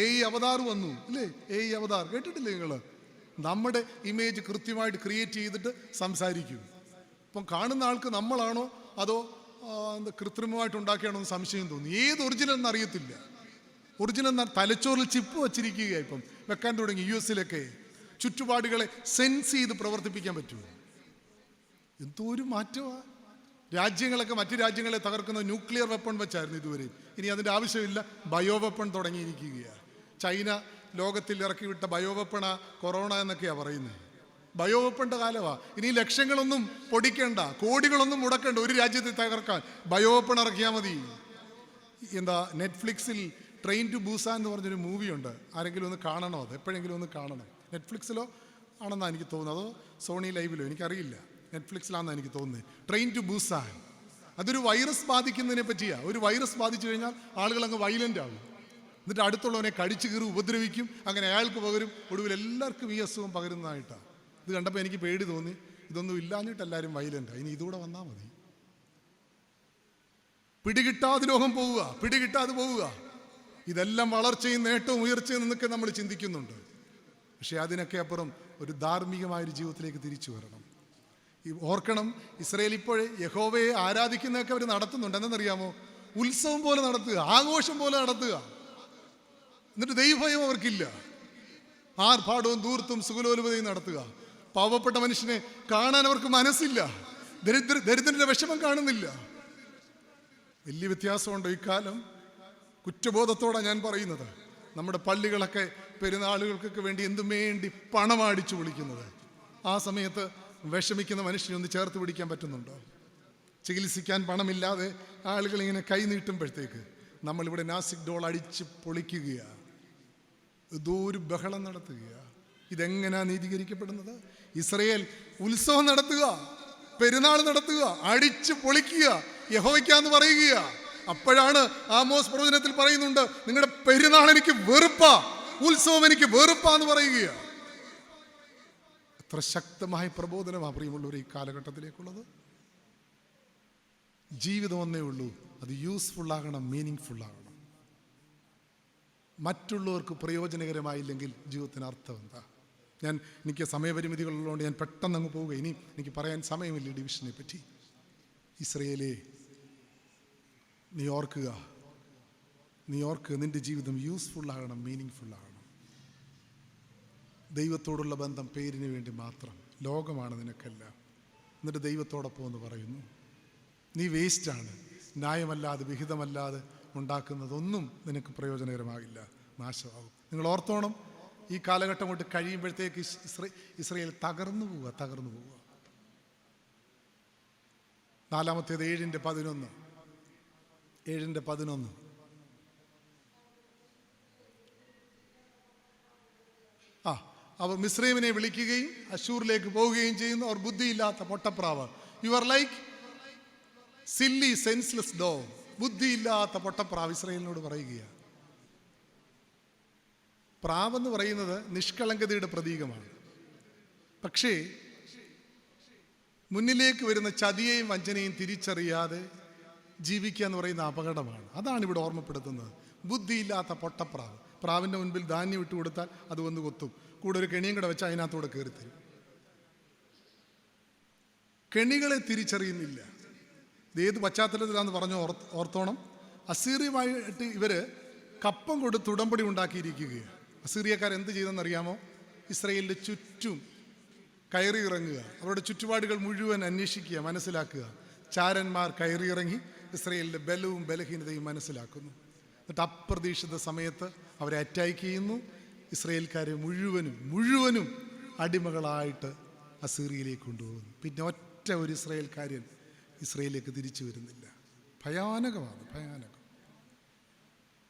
AI അവതാർ വന്നു അല്ലേ? AI അവതാർ കേട്ടിട്ടില്ലേ നിങ്ങൾ? നമ്മുടെ ഇമേജ് കൃത്യമായിട്ട് ക്രിയേറ്റ് ചെയ്തിട്ട് സംസാരിക്കും. ഇപ്പം കാണുന്ന ആൾക്ക് നമ്മളാണോ അതോ കൃത്രിമമായിട്ട് ഉണ്ടാക്കിയാണോ എന്ന് സംശയം തോന്നി. ഏത് ഒറിജിനൽ എന്ന് അറിയത്തില്ല. ഒറിജിനൽ തലച്ചോറിൽ ചിപ്പ് വച്ചിരിക്കുക. ഇപ്പം വെക്കാൻ തുടങ്ങി US-ലൊക്കെ. ചുറ്റുപാടുകളെ സെൻസ് ചെയ്ത് പ്രവർത്തിപ്പിക്കാൻ പറ്റുമോ? എന്തോ ഒരു മാറ്റമാണ്. രാജ്യങ്ങളൊക്കെ മറ്റു രാജ്യങ്ങളെ തകർക്കുന്ന ന്യൂക്ലിയർ വെപ്പൺ വെച്ചായിരുന്നു ഇതുവരെ. ഇനി അതിൻ്റെ ആവശ്യമില്ല, ബയോ വെപ്പൺ തുടങ്ങിയിരിക്കുകയാണ്. ചൈന ലോകത്തിൽ ഇറക്കി വിട്ട ബയോ വെപ്പണ കൊറോണ എന്നൊക്കെയാണ് പറയുന്നത്. ബയോ വെപ്പണിൻ്റെ കാലമാണ്. ഇനി ലക്ഷങ്ങളൊന്നും പൊടിക്കേണ്ട, കോടികളൊന്നും മുടക്കേണ്ട ഒരു രാജ്യത്തെ തകർക്കാൻ. ബയോ വെപ്പൺ ഇറക്കിയാൽ മതി. എന്താ നെറ്റ്ഫ്ലിക്സിൽ ട്രെയിൻ ടു ബൂസാൻ എന്ന് പറഞ്ഞൊരു മൂവിയുണ്ട്. ആരെങ്കിലും ഒന്ന് കാണണോ? അത് എപ്പോഴെങ്കിലും ഒന്ന് കാണണം. നെറ്റ്ഫ്ലിക്സിലോ ആണെന്നാണ് എനിക്ക് തോന്നുന്നത്, അതോ സോണി ലൈവിലോ, എനിക്കറിയില്ല. നെറ്റ്ഫ്ലിക്സിലാണെന്നാണ് എനിക്ക് തോന്നുന്നത്. Train to Busan. അതൊരു വൈറസ് ബാധിക്കുന്നതിനെ പറ്റിയാണ്. ഒരു വൈറസ് ബാധിച്ചു കഴിഞ്ഞാൽ ആളുകൾ അങ്ങ് വയലൻ്റ് ആകും. എന്നിട്ട് അടുത്തുള്ളവനെ കടിച്ചു കീറി ഉപദ്രവിക്കും. അങ്ങനെ അയാൾക്ക് പകരും. ഒടുവിൽ എല്ലാവർക്കും ഈ അസുഖം പകരുന്നതായിട്ടാണ്. ഇത് കണ്ടപ്പോൾ എനിക്ക് പേടി തോന്നി. ഇതൊന്നും ഇല്ലാഞ്ഞിട്ട് എല്ലാവരും വയലൻ്റാണ്. ഇനി ഇതുകൂടെ വന്നാൽ മതി. പിടികിട്ടാതെ ലോകം പോവുക, പിടികിട്ടാതെ പോവുക. ഇതെല്ലാം വളർച്ചയും നേട്ടവും ഉയർച്ചയും എന്നൊക്കെ നമ്മൾ ചിന്തിക്കുന്നുണ്ട്. പക്ഷേ അതിനൊക്കെ അപ്പുറം ഒരു ധാർമ്മികമായൊരു ജീവിതത്തിലേക്ക് തിരിച്ചു വരണം. ഓർക്കണം, ഇസ്രായേൽ ഇപ്പോഴേ യഹോവയെ ആരാധിക്കുന്നതൊക്കെ അവർ നടത്തുന്നുണ്ട്. എന്തെന്നറിയാമോ? ഉത്സവം പോലെ നടത്തുക, ആഘോഷം പോലെ നടത്തുക. എന്നിട്ട് ദൈവഭയം അവർക്കില്ല. ആർഭാടവും ധൂർത്തും സുഖലോലുപതയും നടത്തുക. പാവപ്പെട്ട മനുഷ്യനെ കാണാൻ അവർക്ക് മനസ്സില്ല. ദരിദ്രന്റെ വിഷമം കാണുന്നില്ല. വലിയ വ്യത്യാസമുണ്ട് ഇക്കാലം. കുറ്റബോധത്തോടാണ് ഞാൻ പറയുന്നത്. നമ്മുടെ പള്ളികളൊക്കെ പെരുന്നാളുകൾക്കൊക്കെ വേണ്ടി എന്തും വേണ്ടി പണമടിച്ചു വിളിക്കുന്നത്. ആ സമയത്ത് വിഷമിക്കുന്ന മനുഷ്യനെ ഒന്ന് ചേർത്ത് പിടിക്കാൻ പറ്റുന്നുണ്ടോ? ചികിത്സിക്കാൻ പണമില്ലാതെ ആളുകൾ ഇങ്ങനെ കൈ നീട്ടുമ്പോഴത്തേക്ക് നമ്മളിവിടെ നാസിക് ഡോൾ അടിച്ച് പൊളിക്കുകയാണ്. എന്തോ ഒരു ബഹളം നടത്തുകയാണ്. ഇതെങ്ങനെയാണ് നീതീകരിക്കപ്പെടുന്നത്? ഇസ്രായേൽ ഉത്സവം നടത്തുക, പെരുന്നാൾ നടത്തുക, അടിച്ച് പൊളിക്കുക, യഹോവയ്ക്കാന്ന് പറയുക. അപ്പോഴാണ് ആമോസ് പ്രവചനത്തിൽ പറയുന്നുണ്ട്, നിങ്ങളുടെ പെരുന്നാൾ എനിക്ക് വെറുപ്പാ, ഉത്സവം എനിക്ക് വെറുപ്പാന്ന് പറയുക. എത്ര ശക്തമായ പ്രബോധനമാണ് പ്രിയമുള്ളവർ ഈ കാലഘട്ടത്തിലേക്കുള്ളത്. ജീവിതം ഒന്നേ ഉള്ളൂ, അത് യൂസ്ഫുൾ ആകണം, മീനിങ് ഫുൾ ആകണം. മറ്റുള്ളവർക്ക് പ്രയോജനകരമായില്ലെങ്കിൽ ജീവിതത്തിന് അർത്ഥം എന്താ? എനിക്ക് സമയപരിമിതികളുള്ളതുകൊണ്ട് ഞാൻ പെട്ടെന്ന് അങ്ങ് പോവുക. ഇനി എനിക്ക് പറയാൻ സമയമില്ല ഈ ഡിവിഷനെ പറ്റി. ഇസ്രായേലേ, നീ ഓർക്കുക, നിന്റെ ജീവിതം യൂസ്ഫുൾ ആകണം, മീനിങ് ഫുൾ ആകണം. ദൈവത്തോടുള്ള ബന്ധം പേരിന് വേണ്ടി മാത്രം. ലോകമാണ് നിനക്കെല്ലാം. എന്നിട്ട് ദൈവത്തോടൊപ്പം എന്ന് പറയുന്നു. നീ വേസ്റ്റാണ്. ന്യായമല്ലാതെ വിഹിതമല്ലാതെ ഉണ്ടാക്കുന്നതൊന്നും നിനക്ക് പ്രയോജനകരമാകില്ല, നാശമാകും. നിങ്ങൾ ഓർത്തോണം, ഈ കാലഘട്ടം കൊണ്ട് കഴിയുമ്പോഴത്തേക്ക് ഇസ്രായേൽ തകർന്നു പോവുക. 4-ാമത്തേത് 7:11. അവർ മിസ്രൈമിനെ വിളിക്കുകയും അശൂറിലേക്ക് പോവുകയും ചെയ്യുന്നു. അവർ ബുദ്ധിയില്ലാത്ത പൊട്ടപ്രാവ്. You are like silly senseless dog. ബുദ്ധിയില്ലാത്ത പൊട്ടപ്രാവ് ഇസ്രായേലിനോട് പറയുകയാണ്. പ്രാവെന്ന് പറയുന്നത് നിഷ്കളങ്കതയുടെ പ്രതീകമാണ്. പക്ഷേ മുന്നിലേക്ക് വരുന്ന ചതിയെയും വഞ്ചനയും തിരിച്ചറിയാതെ ജീവിക്കുക എന്ന് പറയുന്ന അപകടമാണ്. അതാണ് ഇവിടെ ഓർമ്മപ്പെടുത്തുന്നത്. ബുദ്ധിയില്ലാത്ത പൊട്ടപ്രാവ്. പ്രാവിൻ്റെ മുൻപിൽ ധാന്യം ഇട്ട് കൊടുത്താൽ അത് വന്ന് കൊത്തും. കൂടെ ഒരു കെണിയും കൂടെ വെച്ചാൽ അതിനകത്തൂടെ കയറിത്തരും. കെണികളെ തിരിച്ചറിയുന്നില്ല. ഇത് ഏത് പശ്ചാത്തലത്തിലാണെന്ന് പറഞ്ഞു ഓർത്തോണം. അസീറിയുമായിട്ട് ഇവർ കപ്പം കൊടുത്ത് ഉടമ്പടി ഉണ്ടാക്കിയിരിക്കുകയാണ്. അസീറിയക്കാർ എന്ത് ചെയ്തെന്നറിയാമോ? ഇസ്രയേലിൻ്റെ ചുറ്റും കയറി ഇറങ്ങുക, അവരുടെ ചുറ്റുപാടുകൾ മുഴുവൻ അന്വേഷിക്കുക, മനസ്സിലാക്കുക. ചാരന്മാർ കയറിയിറങ്ങി ഇസ്രയേലിൻ്റെ ബലവും ബലഹീനതയും മനസ്സിലാക്കുന്നു. എന്നിട്ട് അപ്രതീക്ഷിത സമയത്ത് അവരെ അറ്റാക്ക് ചെയ്യുന്നു. ഇസ്രയേൽക്കാരെ മുഴുവനും അടിമകളായിട്ട് അസീറിയയിലേക്ക് കൊണ്ടുപോകുന്നു. പിന്നെ ഒറ്റ ഒരു ഇസ്രയേൽക്കാരൻ ഇസ്രയേലിലേക്ക് തിരിച്ചു വരുന്നില്ല. ഭയാനകമാണ്, ഭയാനകം.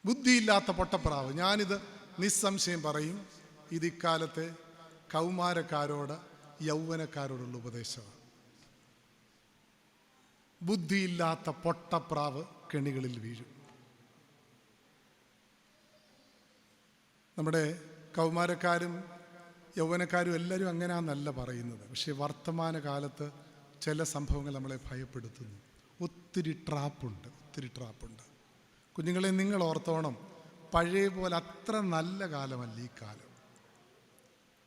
ബുദ്ധിയില്ലാത്ത പൊട്ടപ്രാവ്. ഞാനിത് നിസ്സംശയം പറയും, ഇത് ഇക്കാലത്തെ കൗമാരക്കാരോട് യൗവനക്കാരോടുള്ള ഉപദേശമാണ്. ബുദ്ധിയില്ലാത്ത പൊട്ടപ്രാവ് കെണികളിൽ വീഴും. നമ്മുടെ കൗമാരക്കാരും യൗവനക്കാരും എല്ലാവരും അങ്ങനെയാണെന്നല്ല പറയുന്നത്. പക്ഷേ വർത്തമാനകാലത്ത് ചില സംഭവങ്ങൾ നമ്മളെ ഭയപ്പെടുത്തുന്നു. ഒത്തിരി ട്രാപ്പുണ്ട്. കുഞ്ഞുങ്ങളെ, നിങ്ങൾ ഓർത്തോണം, പഴയ പോലെ അത്ര നല്ല കാലമല്ല ഈ കാലം.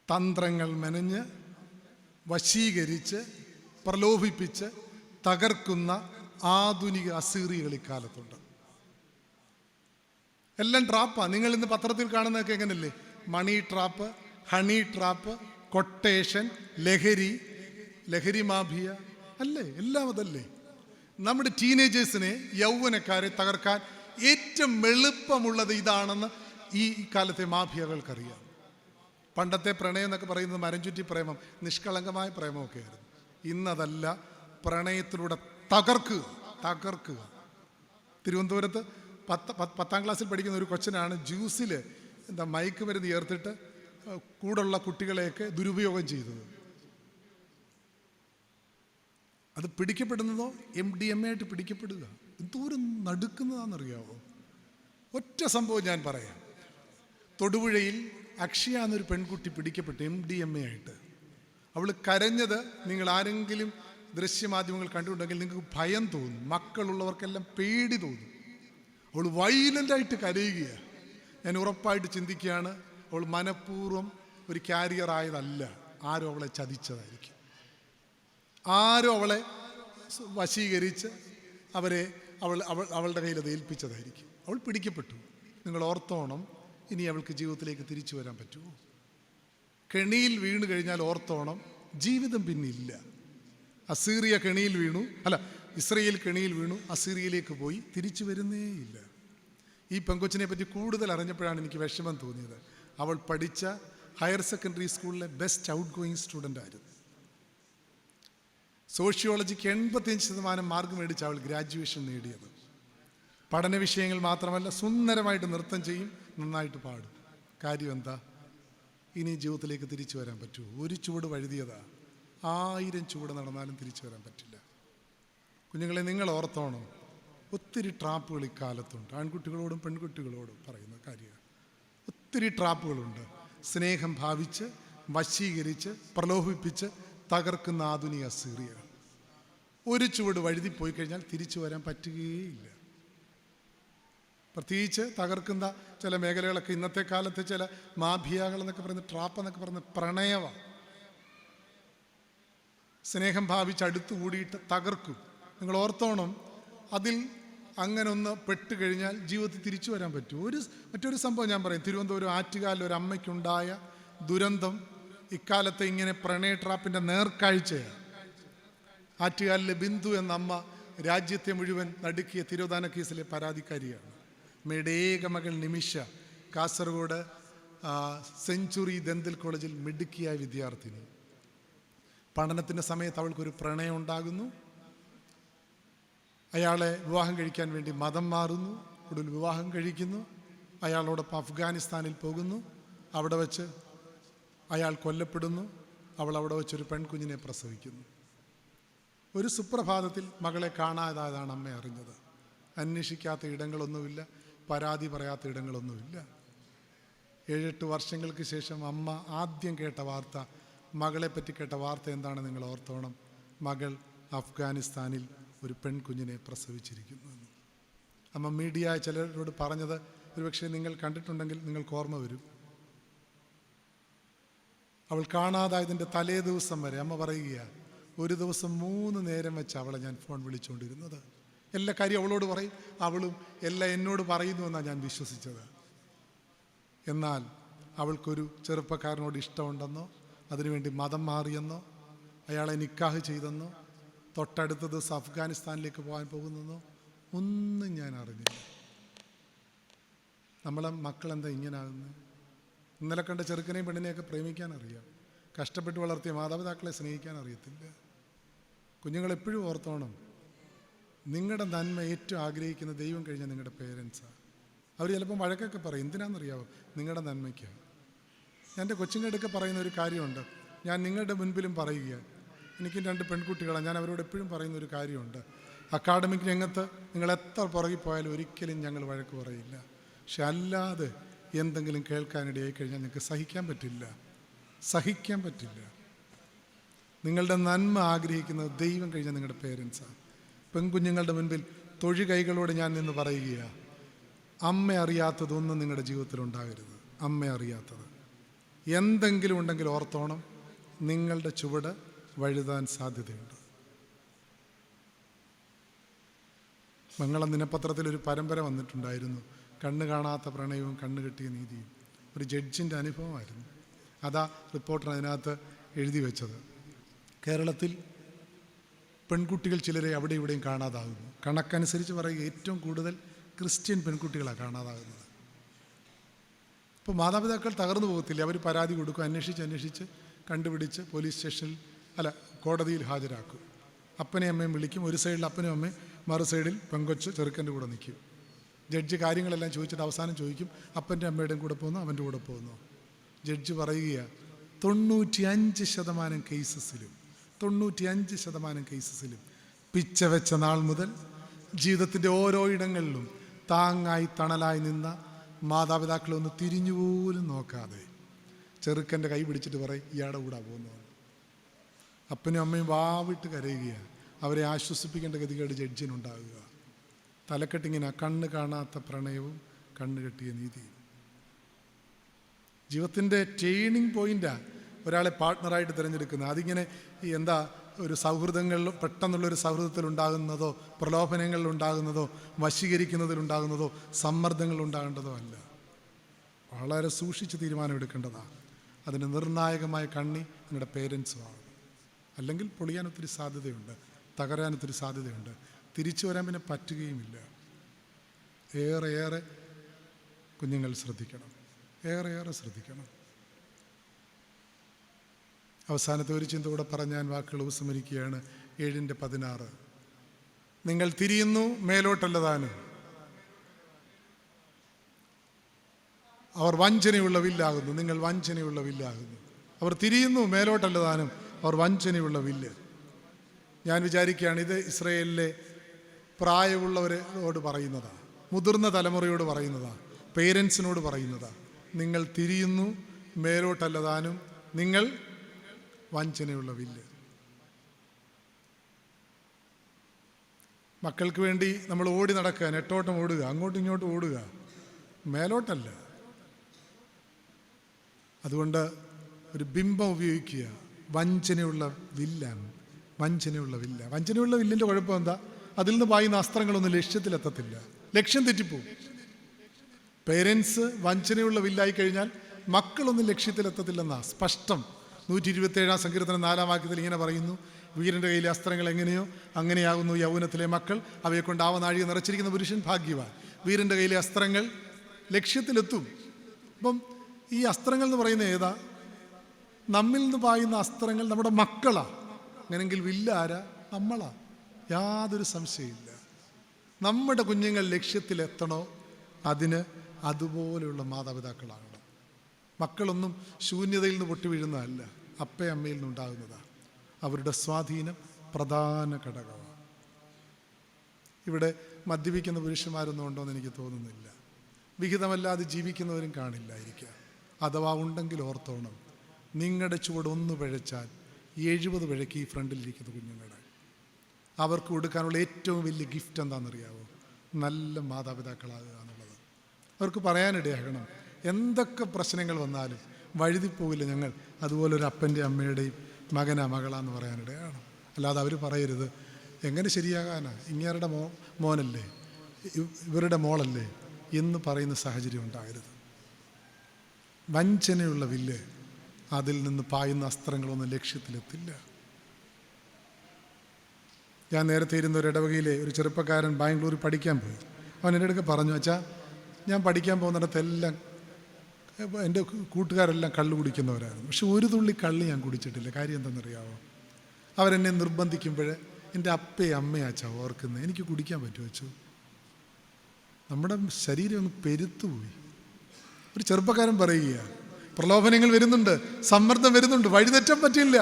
തന്ത്രങ്ങൾ മെനഞ്ഞ് വശീകരിച്ച് പ്രലോഭിപ്പിച്ച് തകർക്കുന്ന ആധുനിക അസീറികൾ ഇക്കാലത്തുണ്ട്. എല്ലാം ട്രാപ്പാണ്. നിങ്ങൾ ഇന്ന് പത്രത്തിൽ കാണുന്നതൊക്കെ എങ്ങനെയല്ലേ? മണി ട്രാപ്പ്, ഹണി ട്രാപ്പ്, കൊട്ടേഷൻ, ലഹരി മാഫിയ അല്ലേ? എല്ലാം അതല്ലേ? നമ്മുടെ ടീനേജേഴ്സിനെ, യൗവനക്കാരെ തകർക്കാൻ ഏറ്റവും എളുപ്പമുള്ളത് ഇതാണെന്ന് ഈ കാലത്തെ മാഫിയകൾക്കറിയാം. പണ്ടത്തെ പ്രണയം എന്നൊക്കെ പറയുന്നത് മരം ചുറ്റി പ്രേമം, നിഷ്കളങ്കമായ പ്രേമമൊക്കെ ആയിരുന്നു. ഇന്നതല്ല, പ്രണയത്തിലൂടെ തകർക്കുക. തിരുവനന്തപുരത്ത് 10ാം ക്ലാസ്സിൽ പഠിക്കുന്ന ഒരു കൊച്ചനാണ് ജ്യൂസിൽ മയക്ക് മരുന്ന് ചേർത്തിട്ട് കൂടുള്ള കുട്ടികളെയൊക്കെ ദുരുപയോഗം ചെയ്തത്. അത് പിടിക്കപ്പെടുന്നതോ MDMA ആയിട്ട് പിടിക്കപ്പെടുക. എന്തോരം നടുക്കുന്നതാണെന്നറിയാവോ? ഒറ്റ സംഭവം ഞാൻ പറയാം. തൊടുപുഴയിൽ അക്ഷയ എന്നൊരു പെൺകുട്ടി പിടിക്കപ്പെട്ടു MDMA ആയിട്ട്. അവൾ കരഞ്ഞത് നിങ്ങൾ ആരെങ്കിലും ദൃശ്യമാധ്യമങ്ങൾ കണ്ടിട്ടുണ്ടെങ്കിൽ നിങ്ങൾക്ക് ഭയം തോന്നും. മക്കളുള്ളവർക്കെല്ലാം പേടി തോന്നും. അവൾ വൈലൻ്റായിട്ട് കരയുകയാണ്. ഞാൻ ഉറപ്പായിട്ട് ചിന്തിക്കുകയാണ്, അവൾ മനഃപൂർവ്വം ഒരു ക്യാരിയർ ആയതല്ല. ആരോ അവളെ ചതിച്ചതായിരിക്കും. ആരോ അവളെ വശീകരിച്ച് അവളുടെ കയ്യിൽ അത് ഏൽപ്പിച്ചതായിരിക്കും. അവൾ പിടിക്കപ്പെട്ടു. നിങ്ങൾ ഓർത്തോണം, ഇനി അവൾക്ക് ജീവിതത്തിലേക്ക് തിരിച്ചു വരാൻ പറ്റുമോ? കെണിയിൽ വീണ് കഴിഞ്ഞാൽ ഓർത്തോണം, ജീവിതം പിന്നില്ല. ഇസ്രയേൽ കെണിയിൽ വീണു, അസീറിയയിലേക്ക് പോയി, തിരിച്ചു വരുന്നേയില്ല. ഈ പെങ്കൊച്ചിനെ പറ്റി കൂടുതൽ അറിഞ്ഞപ്പോഴാണ് എനിക്ക് വിഷമം തോന്നിയത്. അവൾ പഠിച്ച ഹയർ സെക്കൻഡറി സ്കൂളിലെ ബെസ്റ്റ് ഔട്ട് ഗോയിങ് സ്റ്റുഡൻ്റ് ആയിരുന്നു. സോഷ്യോളജിക്ക് 85% മാർക്ക് മേടിച്ച് അവൾ ഗ്രാജുവേഷൻ നേടിയത്. പഠന വിഷയങ്ങൾ മാത്രമല്ല, സുന്ദരമായിട്ട് നൃത്തം ചെയ്യും, നന്നായിട്ട് പാടും. കാര്യം എന്താ? ഇനി ജീവിതത്തിലേക്ക് തിരിച്ചു വരാൻ പറ്റുമോ? ഒരു ചുവട് വഴുതിയതാ, 1000 ചുവട് നടന്നാലും തിരിച്ചു വരാൻ പറ്റില്ല. കുഞ്ഞുങ്ങളെ, നിങ്ങൾ ഓർത്തോണം, ഒത്തിരി ട്രാപ്പുകൾ ഇക്കാലത്തുണ്ട്. ആൺകുട്ടികളോടും പെൺകുട്ടികളോടും പറയുന്ന കാര്യമാണ്. ഒത്തിരി ട്രാപ്പുകളുണ്ട്. സ്നേഹം ഭാവിച്ച് വശീകരിച്ച് പ്രലോഭിപ്പിച്ച് തകർക്കുന്ന ആധുനിക അസീറിയ. ഒരു ചുവട് വഴുതിപ്പോയി കഴിഞ്ഞാൽ തിരിച്ചു വരാൻ പറ്റുകയില്ല. പ്രത്യേകിച്ച് തകർക്കുന്ന ചില മേഖലകളൊക്കെ ഇന്നത്തെ കാലത്ത് ചില മാഫിയകൾ എന്നൊക്കെ പറയുന്നത്, ട്രാപ്പ് എന്നൊക്കെ പറയുന്നത് പ്രണയമാണ്. സ്നേഹം ഭാവിച്ച് അടുത്തു കൂടിയിട്ട് തകർക്കും. നിങ്ങൾ ഓർത്തോണം, അതിൽ അങ്ങനെ ഒന്ന് പെട്ടുകഴിഞ്ഞാൽ ജീവിതത്തിൽ തിരിച്ചു വരാൻ പറ്റും. മറ്റൊരു സംഭവം ഞാൻ പറയും. തിരുവനന്തപുരം ആറ്റുകാലിൽ ഒരു അമ്മയ്ക്കുണ്ടായ ദുരന്തം ഇക്കാലത്തെ ഇങ്ങനെ പ്രണയ ട്രാപ്പിൻ്റെ നേർക്കാഴ്ചയാണ്. ആറ്റുകാലിലെ ബിന്ദു എന്ന അമ്മ രാജ്യത്തെ മുഴുവൻ നടുക്കിയ തിരോധാന കേസിലെ പരാതിക്കാരിയാണ്. അമ്മയുടെ ഏക മകൾ നിമിഷ കാസർഗോഡ് സെഞ്ചുറി ദന്തൽ കോളേജിൽ മിടുക്കിയായ വിദ്യാർത്ഥിനി. പഠനത്തിൻ്റെ സമയത്ത് അവൾക്കൊരു പ്രണയം ഉണ്ടാകുന്നു. അയാളെ വിവാഹം കഴിക്കാൻ വേണ്ടി മതം മാറുന്നു. ഒടുവിൽ വിവാഹം കഴിക്കുന്നു. അയാളോടൊപ്പം അഫ്ഗാനിസ്ഥാനിൽ പോകുന്നു. അവിടെ വച്ച് അയാൾ കൊല്ലപ്പെടുന്നു. അവൾ അവിടെ വെച്ചൊരു പെൺകുഞ്ഞിനെ പ്രസവിക്കുന്നു. ഒരു സുപ്രഭാതത്തിൽ മകളെ കാണാതായതാണ് അമ്മ അറിഞ്ഞത്. അന്വേഷിക്കാത്ത ഇടങ്ങളൊന്നുമില്ല, പരാതി പറയാത്ത ഇടങ്ങളൊന്നുമില്ല. 7-8 വർഷങ്ങൾക്ക് ശേഷം അമ്മ ആദ്യം കേട്ട വാർത്ത, മകളെപ്പറ്റി കേട്ട വാർത്ത എന്താണ് നിങ്ങൾ ഓർത്തോണം? മകൾ അഫ്ഗാനിസ്ഥാനിൽ ഒരു പെൺകുഞ്ഞിനെ പ്രസവിച്ചിരിക്കുന്നു. അമ്മ മീഡിയ ചിലരോട് പറഞ്ഞത്, ഒരുപക്ഷെ നിങ്ങൾ കണ്ടിട്ടുണ്ടെങ്കിൽ നിങ്ങൾക്ക് ഓർമ്മ വരും. അവൾ കാണാതായതിൻ്റെ തലേ ദിവസം വരെ അമ്മ പറയുകയാണ്, ഒരു ദിവസം 3 നേരം വെച്ച് അവളെ ഞാൻ ഫോൺ വിളിച്ചുകൊണ്ടിരുന്നത്. എല്ലാ കാര്യം അവളോട് പറയും, അവളും എല്ലാം എന്നോട് പറയുന്നു എന്നാണ് ഞാൻ വിശ്വസിച്ചത്. എന്നാൽ അവൾക്കൊരു ചെറുപ്പക്കാരനോട് ഇഷ്ടമുണ്ടെന്നോ, അതിനുവേണ്ടി മതം മാറിയെന്നോ, അയാളെ നിക്കാഹ് ചെയ്തെന്നോ, തൊട്ടടുത്ത ദിവസം അഫ്ഗാനിസ്ഥാനിലേക്ക് പോകാൻ പോകുന്നെന്നോ ഒന്നും ഞാൻ അറിഞ്ഞില്ല. നമ്മളെ മക്കളെന്താ ഇങ്ങനെ ആകുന്നത്? ഇന്നലെ കണ്ട ചെറുക്കനെയും പെണ്ണിനെയൊക്കെ പ്രേമിക്കാൻ അറിയാം, കഷ്ടപ്പെട്ട് വളർത്തിയ മാതാപിതാക്കളെ സ്നേഹിക്കാൻ അറിയത്തില്ല. കുഞ്ഞുങ്ങളെപ്പോഴും ഓർത്തോണം, നിങ്ങളുടെ നന്മ ഏറ്റവും ആഗ്രഹിക്കുന്ന ദൈവം കഴിഞ്ഞാൽ നിങ്ങളുടെ പേരൻസാണ്. അവർ ചിലപ്പം വഴക്കൊക്കെ പറയും, എന്തിനാണെന്നറിയാമോ? നിങ്ങളുടെ നന്മയ്ക്കാണ്. ഞാൻ എൻ്റെ കൊച്ചുങ്ങളെടുക്കെ പറയുന്ന ഒരു കാര്യമുണ്ട്, ഞാൻ നിങ്ങളുടെ മുൻപിലും പറയുക. എനിക്ക് 2 പെൺകുട്ടികളാണ്. ഞാൻ അവരോട് എപ്പോഴും പറയുന്ന ഒരു കാര്യമുണ്ട്, അക്കാഡമിക് രംഗത്ത് നിങ്ങൾ എത്ര പുറകിൽ പോയാലും ഒരിക്കലും ഞങ്ങൾ വഴക്ക് പറയില്ല. പക്ഷെ അല്ലാതെ എന്തെങ്കിലും കേൾക്കാനിടയായി കഴിഞ്ഞാൽ നിങ്ങൾക്ക് സഹിക്കാൻ പറ്റില്ല. നിങ്ങളുടെ നന്മ ആഗ്രഹിക്കുന്നത് ദൈവം കഴിഞ്ഞാൽ നിങ്ങളുടെ പേരൻസാണ്. പെൺകുഞ്ഞുങ്ങളുടെ മുൻപിൽ തൊഴുകൈകളോട് ഞാൻ നിന്ന് പറയുകയാണ്, അമ്മ അറിയാത്തതൊന്നും നിങ്ങളുടെ ജീവിതത്തിൽ ഉണ്ടാകരുത്. അമ്മ അറിയാത്തത് എന്തെങ്കിലും ഉണ്ടെങ്കിൽ ഓർത്തോണം, നിങ്ങളുടെ ചുവട് വഴുതാൻ സാധ്യതയുണ്ട്. മംഗളം ദിനപത്രത്തിലൊരു പരമ്പര വന്നിട്ടുണ്ടായിരുന്നു, കണ്ണ് കാണാത്ത പ്രണയവും കണ്ണ് കെട്ടിയ നീതിയും. ഒരു ജഡ്ജിൻ്റെ അനുഭവമായിരുന്നു. അതാ റിപ്പോർട്ടർ അതിനകത്ത് എഴുതി വെച്ചത്. കേരളത്തിൽ പെൺകുട്ടികൾ ചിലരെ അവിടെ ഇവിടെയും കാണാതാകുന്നു. കണക്കനുസരിച്ച് പറയുക, ഏറ്റവും കൂടുതൽ ക്രിസ്ത്യൻ പെൺകുട്ടികളാണ് കാണാതാകുന്നത്. ഇപ്പോൾ മാതാപിതാക്കൾ തകർന്നു പോകത്തില്ല, അവർ പരാതി കൊടുക്കും, അന്വേഷിച്ച് കണ്ടുപിടിച്ച് പോലീസ് സ്റ്റേഷനിൽ കോടതിയിൽ ഹാജരാക്കും. അപ്പനെയും അമ്മയും വിളിക്കും, ഒരു സൈഡിൽ അപ്പനും അമ്മയും, മറു സൈഡിൽ പെങ്കൊച്ച് ചെറുക്കൻ്റെ കൂടെ നിൽക്കും. ജഡ്ജ് കാര്യങ്ങളെല്ലാം ചോദിച്ചിട്ട് അവസാനം ചോദിക്കും, അപ്പൻ്റെ അമ്മയുടെയും കൂടെ പോകുന്നു, അവൻ്റെ കൂടെ പോകുന്നു. ജഡ്ജ് പറയുകയാണ്, 95% കേസസിലും പിച്ച വെച്ച നാൾ മുതൽ ജീവിതത്തിൻ്റെ ഓരോ ഇടങ്ങളിലും താങ്ങായി തണലായി നിന്ന മാതാപിതാക്കളെ ഒന്ന് തിരിഞ്ഞുപോലും നോക്കാതെ ചെറുക്കൻ്റെ കൈ പിടിച്ചിട്ട് പറയും, ഇയാളുടെ കൂടെ പോകുന്നു. അപ്പനും അമ്മയും വാവിട്ട് കരയുകയാണ്. അവരെ ആശ്വസിപ്പിക്കേണ്ട ഗതികേട് ജഡ്ജിനുണ്ടാകുക. തലക്കെട്ടിങ്ങനെ, കണ്ണ് കാണാത്ത പ്രണയവും കണ്ണ് കെട്ടിയ നീതിയും. ജീവിതത്തിൻ്റെ ടേണിംഗ് പോയിൻ്റാണ് ഒരാളെ പാർട്ട്ണറായിട്ട് തിരഞ്ഞെടുക്കുന്നത്. അതിങ്ങനെ ഒരു സൗഹൃദങ്ങളിൽ, പെട്ടെന്നുള്ളൊരു സൗഹൃദത്തിലുണ്ടാകുന്നതോ, പ്രലോഭനങ്ങളിലുണ്ടാകുന്നതോ, വശീകരിക്കുന്നതിലുണ്ടാകുന്നതോ, സമ്മർദ്ദങ്ങളുണ്ടാകേണ്ടതോ അല്ല. വളരെ സൂക്ഷിച്ച് തീരുമാനമെടുക്കേണ്ടതാണ്. അതിന് നിർണായകമായ കണ്ണി നിങ്ങളുടെ പേരൻസുമാണ്. അല്ലെങ്കിൽ പൊളിയാൻ ഒത്തിരി സാധ്യതയുണ്ട്, തകരാൻ ഒത്തിരി സാധ്യതയുണ്ട്, തിരിച്ചു വരാൻ പിന്നെ പറ്റുകയുമില്ല. ഏറെ കുഞ്ഞുങ്ങൾ ശ്രദ്ധിക്കണം, ഏറെ ശ്രദ്ധിക്കണം. അവസാനത്തെ ഒരു ചിന്ത കൂടെ പറഞ്ഞ് ഞാൻ വാക്കുകൾ ഉപസംഹരിക്കുകയാണ്. 7:16 നിങ്ങൾ തിരിയുന്നു, മേലോട്ടല്ല താനും. അവർ വഞ്ചനയുള്ള വില്ലാകുന്നു, നിങ്ങൾ വഞ്ചനയുള്ള വില്ലാകുന്നു. അവർ തിരിയുന്നു, മേലോട്ടല്ല താനും, അവർ വഞ്ചനയുള്ള വില്ല്. ഞാൻ വിചാരിക്കുകയാണ്, ഇത് ഇസ്രായേലിലെ പ്രായമുള്ളവരോട് പറയുന്നതാണ്, മുതിർന്ന തലമുറയോട് പറയുന്നതാണ്, പേരൻസിനോട് പറയുന്നതാണ്. നിങ്ങൾ തിരിയുന്നു, മേലോട്ടല്ല താനും, നിങ്ങൾ വഞ്ചനയുള്ള വില്ല്. മക്കൾക്ക് വേണ്ടി നമ്മൾ ഓടി നടക്കുക, നെട്ടോട്ടം ഓടുക, അങ്ങോട്ടും ഇങ്ങോട്ടും ഓടുക, മേലോട്ടല്ല. അതുകൊണ്ട് ഒരു ബിംബം ഉപയോഗിക്കുക, വഞ്ചനയുള്ള വില്ലാണ്. വഞ്ചനയുള്ള വില്ലിൻ്റെ കുഴപ്പം എന്താ? അതിൽ നിന്ന് പായുന്ന അസ്ത്രങ്ങളൊന്നും ലക്ഷ്യത്തിലെത്തത്തില്ല, ലക്ഷ്യം തെറ്റിപ്പോവും. പേരൻസ് വഞ്ചനയുള്ള വില്ലായി കഴിഞ്ഞാൽ മക്കളൊന്നും ലക്ഷ്യത്തിലെത്തത്തില്ലെന്നാ സ്പഷ്ടം. 127 സങ്കീർത്തനം 4 വാക്യത്തിൽ ഇങ്ങനെ പറയുന്നു, വീരൻ്റെ കയ്യിലെ അസ്ത്രങ്ങൾ എങ്ങനെയോ അങ്ങനെയാകുന്നു യൗവനത്തിലെ മക്കൾ, അവയെ കൊണ്ട് ആവനാഴിക നിറച്ചിരിക്കുന്ന പുരുഷൻ ഭാഗ്യവാൻ. വീരൻ്റെ കയ്യിലെ അസ്ത്രങ്ങൾ ലക്ഷ്യത്തിലെത്തും. അപ്പം ഈ അസ്ത്രങ്ങൾ എന്ന് പറയുന്നത് ഏതാ? നമ്മിൽ നിന്ന് പായുന്ന അസ്ത്രങ്ങൾ നമ്മുടെ മക്കളാണ്. അങ്ങനെങ്കിൽ വില്ല ആരാ? നമ്മളാ, യാതൊരു സംശയമില്ല. നമ്മുടെ കുഞ്ഞുങ്ങൾ ലക്ഷ്യത്തിലെത്തണോ, അതിന് അതുപോലെയുള്ള മാതാപിതാക്കളാകണം. മക്കളൊന്നും ശൂന്യതയിൽ നിന്ന് പൊട്ടി വീഴുന്നതല്ല, അപ്പയും അമ്മയിൽ നിന്നുണ്ടാകുന്നതാണ്. അവരുടെ സ്വാധീനം പ്രധാന ഘടകമാണ്. ഇവിടെ മദ്യപിക്കുന്ന പുരുഷന്മാരൊന്നും ഉണ്ടോയെന്ന് എനിക്ക് തോന്നുന്നില്ല. വിഹിതമല്ലാതെ ജീവിക്കുന്നവരും കാണില്ലായിരിക്കാം. അഥവാ ഉണ്ടെങ്കിൽ ഓർത്തോണം, നിങ്ങളുടെ ചുവടൊന്ന് പിഴച്ചാൽ 70 പിഴയ്ക്ക് ഈ ഫ്രണ്ടിലിരിക്കുന്ന കുഞ്ഞുങ്ങളുടെ അവർക്ക് കൊടുക്കാനുള്ള ഏറ്റവും വലിയ ഗിഫ്റ്റ് എന്താണെന്നറിയാവോ? നല്ല മാതാപിതാക്കളാകുക എന്നുള്ളത്. അവർക്ക് പറയാനിടയാകണം. എന്തൊക്കെ പ്രശ്നങ്ങൾ വന്നാലും വഴുതിപ്പോവില്ല ഞങ്ങൾ, അതുപോലൊരു അപ്പൻ്റെ അമ്മയുടെയും മകനാ മകളാന്ന് പറയാനിടയാകണം. അല്ലാതെ അവർ പറയരുത് എങ്ങനെ ശരിയാകാനാ, ഇങ്ങേരുടെ മോനല്ലേ, ഇവരുടെ മോളല്ലേ എന്ന് പറയുന്ന സാഹചര്യം ഉണ്ടാകരുത്. വഞ്ചനയുള്ള വില്ല്, അതിൽ നിന്ന് പായുന്ന അസ്ത്രങ്ങളൊന്നും ലക്ഷ്യത്തിലെത്തില്ല. ഞാൻ നേരത്തെ ഇരുന്ന ഒരു ഇടവകയിലെ ഒരു ചെറുപ്പക്കാരൻ ബാംഗ്ലൂരിൽ പഠിക്കാൻ പോയി. അവൻ എൻ്റെ അടുക്ക് പറഞ്ഞു, അച്ഛാ ഞാൻ പഠിക്കാൻ പോകുന്നിടത്തെല്ലാം എൻ്റെ കൂട്ടുകാരെല്ലാം കള്ള് കുടിക്കുന്നവരായിരുന്നു, പക്ഷെ ഒരു തുള്ളി കള്ള് ഞാൻ കുടിച്ചിട്ടില്ല. കാര്യം എന്താണെന്നറിയാമോ? അവരെന്നെ നിർബന്ധിക്കുമ്പോൾ എൻ്റെ അപ്പയും അമ്മയാച്ചാ ഓർക്കുന്നത്, എനിക്ക് കുടിക്കാൻ പറ്റുമോ വെച്ചു? നമ്മുടെ ശരീരം ഒന്ന് പെരുത്തുപോയി. ഒരു ചെറുപ്പക്കാരൻ പറയുക, പ്രലോഭനങ്ങൾ വരുന്നുണ്ട്, സമ്മർദ്ദം വരുന്നുണ്ട്, വഴിതെറ്റാൻ പറ്റില്ല,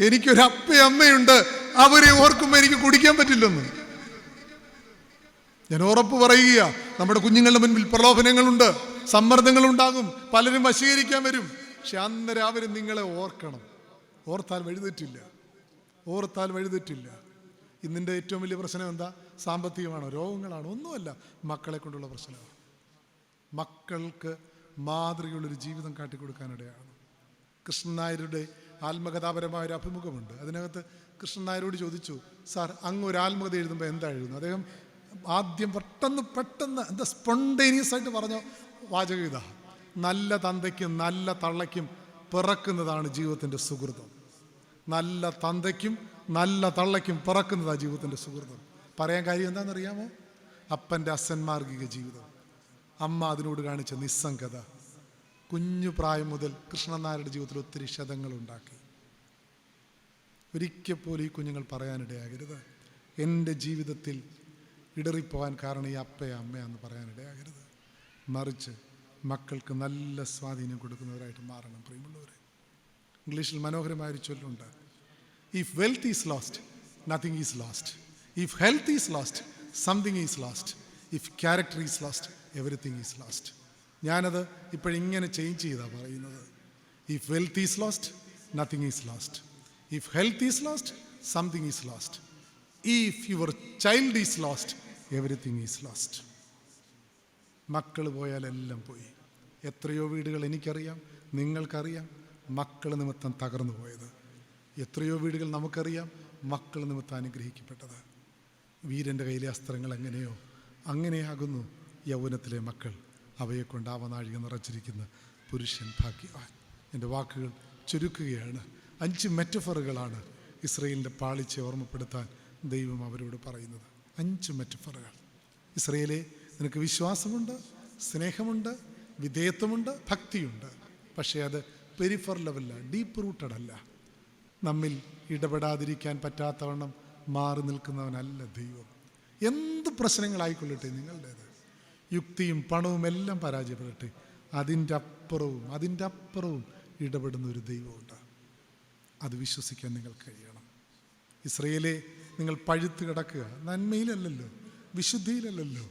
എനിക്കൊരു അപ്പയും അമ്മയുണ്ട്, അവരെ ഓർക്കുമ്പോൾ എനിക്ക് കുടിക്കാൻ പറ്റില്ലെന്ന്. ഞാൻ ഉറപ്പ് പറയുക, നമ്മുടെ കുഞ്ഞുങ്ങളുടെ മുൻപിൽ പ്രലോഭനങ്ങളുണ്ട്, സമ്മർദ്ദങ്ങളുണ്ടാകും, പലരും വശീകരിക്കാൻ വരും. പക്ഷെ അന്നേരം അവർ നിങ്ങളെ ഓർക്കണം. ഓർത്താൽ വഴിതെറ്റില്ല, ഓർത്താൽ വഴിതെറ്റില്ല. ഇന്നിൻ്റെ ഏറ്റവും വലിയ പ്രശ്നം എന്താ? സാമ്പത്തികമാണോ, രോഗങ്ങളാണോ? ഒന്നുമല്ല, മക്കളെ കൊണ്ടുള്ള പ്രശ്നമാണ്. മക്കൾക്ക് മാതൃകയുള്ളൊരു ജീവിതം കാട്ടിക്കൊടുക്കാനിടയാണ്. കൃഷ്ണൻ നായരുടെ ആത്മകഥാപരമായ ഒരു അഭിമുഖമുണ്ട്. അതിനകത്ത് കൃഷ്ണൻ നായരോട് ചോദിച്ചു, സാർ അങ്ങ് ഒരു ആത്മകഥ എഴുതുമ്പോൾ എന്താ എഴുതുന്നത്? അദ്ദേഹം ആദ്യം പെട്ടെന്ന് എന്താ സ്പോണ്ടേനിയസ് ആയിട്ട് പറഞ്ഞ വാചകം ഇതാ: നല്ല തന്തയ്ക്കും നല്ല തള്ളയ്ക്കും പിറക്കുന്നതാണ് ജീവിതത്തിൻ്റെ സുഹൃതം. നല്ല തന്തയ്ക്കും നല്ല തള്ളയ്ക്കും പിറക്കുന്നതാണ് ജീവിതത്തിൻ്റെ സുഹൃതം. പറയാൻ കാര്യം എന്താണെന്നറിയാമോ? അപ്പൻ്റെ അസന്മാർഗിക ജീവിതം, അമ്മ അതിനോട് കാണിച്ച നിസ്സംഗത. കുഞ്ഞു പ്രായം മുതൽ കൃഷ്ണൻ നായരുടെ ജീവിതത്തിൽ ഒത്തിരി ക്ഷതങ്ങളുണ്ടാക്കി. ഒരിക്കൽ പോലും ഈ കുഞ്ഞുങ്ങൾ പറയാനിടയാകരുത്, എൻ്റെ ജീവിതത്തിൽ ഇടറിപ്പോകാൻ കാരണം ഈ അപ്പയാ അമ്മയാന്ന് പറയാനിടയാകരുത്. മറിച്ച് മക്കൾക്ക് നല്ല സ്വാധീനം കൊടുക്കുന്നവരായിട്ട് മാറണം. പ്രിയമുള്ളവരെ, ഇംഗ്ലീഷിൽ മനോഹരമായൊരു ചൊല്ലുണ്ട്: if wealth is lost, nothing is lost. If health is lost, something is lost. If character is lost, everything is lost. ഞാനത് ഇപ്പോഴിങ്ങനെ ചേഞ്ച് ചെയ്താണ് പറയുന്നത്. If wealth is lost, nothing is lost. If health is lost, something is lost. If your child is lost, everything is lost. മക്കൾ പോയാൽ എല്ലാം പോയി. എത്രയോ വീടുകൾ എനിക്കറിയാം, നിങ്ങൾക്കറിയാം, മക്കൾ നിമിത്തം തകർന്നു പോയത്. എത്രയോ വീടുകൾ നമുക്കറിയാം, മക്കൾ നിമിത്തം അനുഗ്രഹിക്കപ്പെട്ടത്. വീരൻ്റെ കയ്യിലെ അസ്ത്രങ്ങൾ എങ്ങനെയോ അങ്ങനെയാകുന്നു യൗവനത്തിലെ മക്കൾ. അവയെക്കൊണ്ട് ആവനാഴിക നിറച്ചിരിക്കുന്ന പുരുഷൻ ഭാഗ്യവാൻ. എൻ്റെ വാക്കുകൾ ചുരുക്കുകയാണ്. 5 മെറ്റഫറുകളാണ് ഇസ്രയേലിൻ്റെ പാളിച്ചയെ ഓർമ്മപ്പെടുത്താൻ ദൈവം അവരോട് പറയുന്നത്. 5 മെറ്റഫറുകൾ. ഇസ്രയേലെ, നിനക്ക് വിശ്വാസമുണ്ട്, സ്നേഹമുണ്ട്, വിധേയത്വമുണ്ട്, ഭക്തിയുണ്ട്. പക്ഷേ അത് പെരിഫർ ലെവലല്ല, ഡീപ്പ് റൂട്ടഡ് അല്ല. നമ്മിൽ ഇടപെടാതിരിക്കാൻ പറ്റാത്തവണ്ണം മാറി നിൽക്കുന്നവനല്ല ദൈവം. എന്ത് പ്രശ്നങ്ങളായിക്കൊള്ളട്ടെ നിങ്ങളുടേത്, യുക്തിയും പണവും എല്ലാം പരാജയപ്പെടട്ടെ, അതിൻ്റെ അപ്പുറവും ഇടപെടുന്ന ഒരു ദൈവമുണ്ട്. അത് വിശ്വസിക്കാൻ നിങ്ങൾക്ക് കഴിയണം. ഇസ്രയേലെ, നിങ്ങൾ പഴുത്ത് കിടക്കുക നന്മയിലല്ലല്ലോ, വിശുദ്ധിയിലല്ലല്ലോ.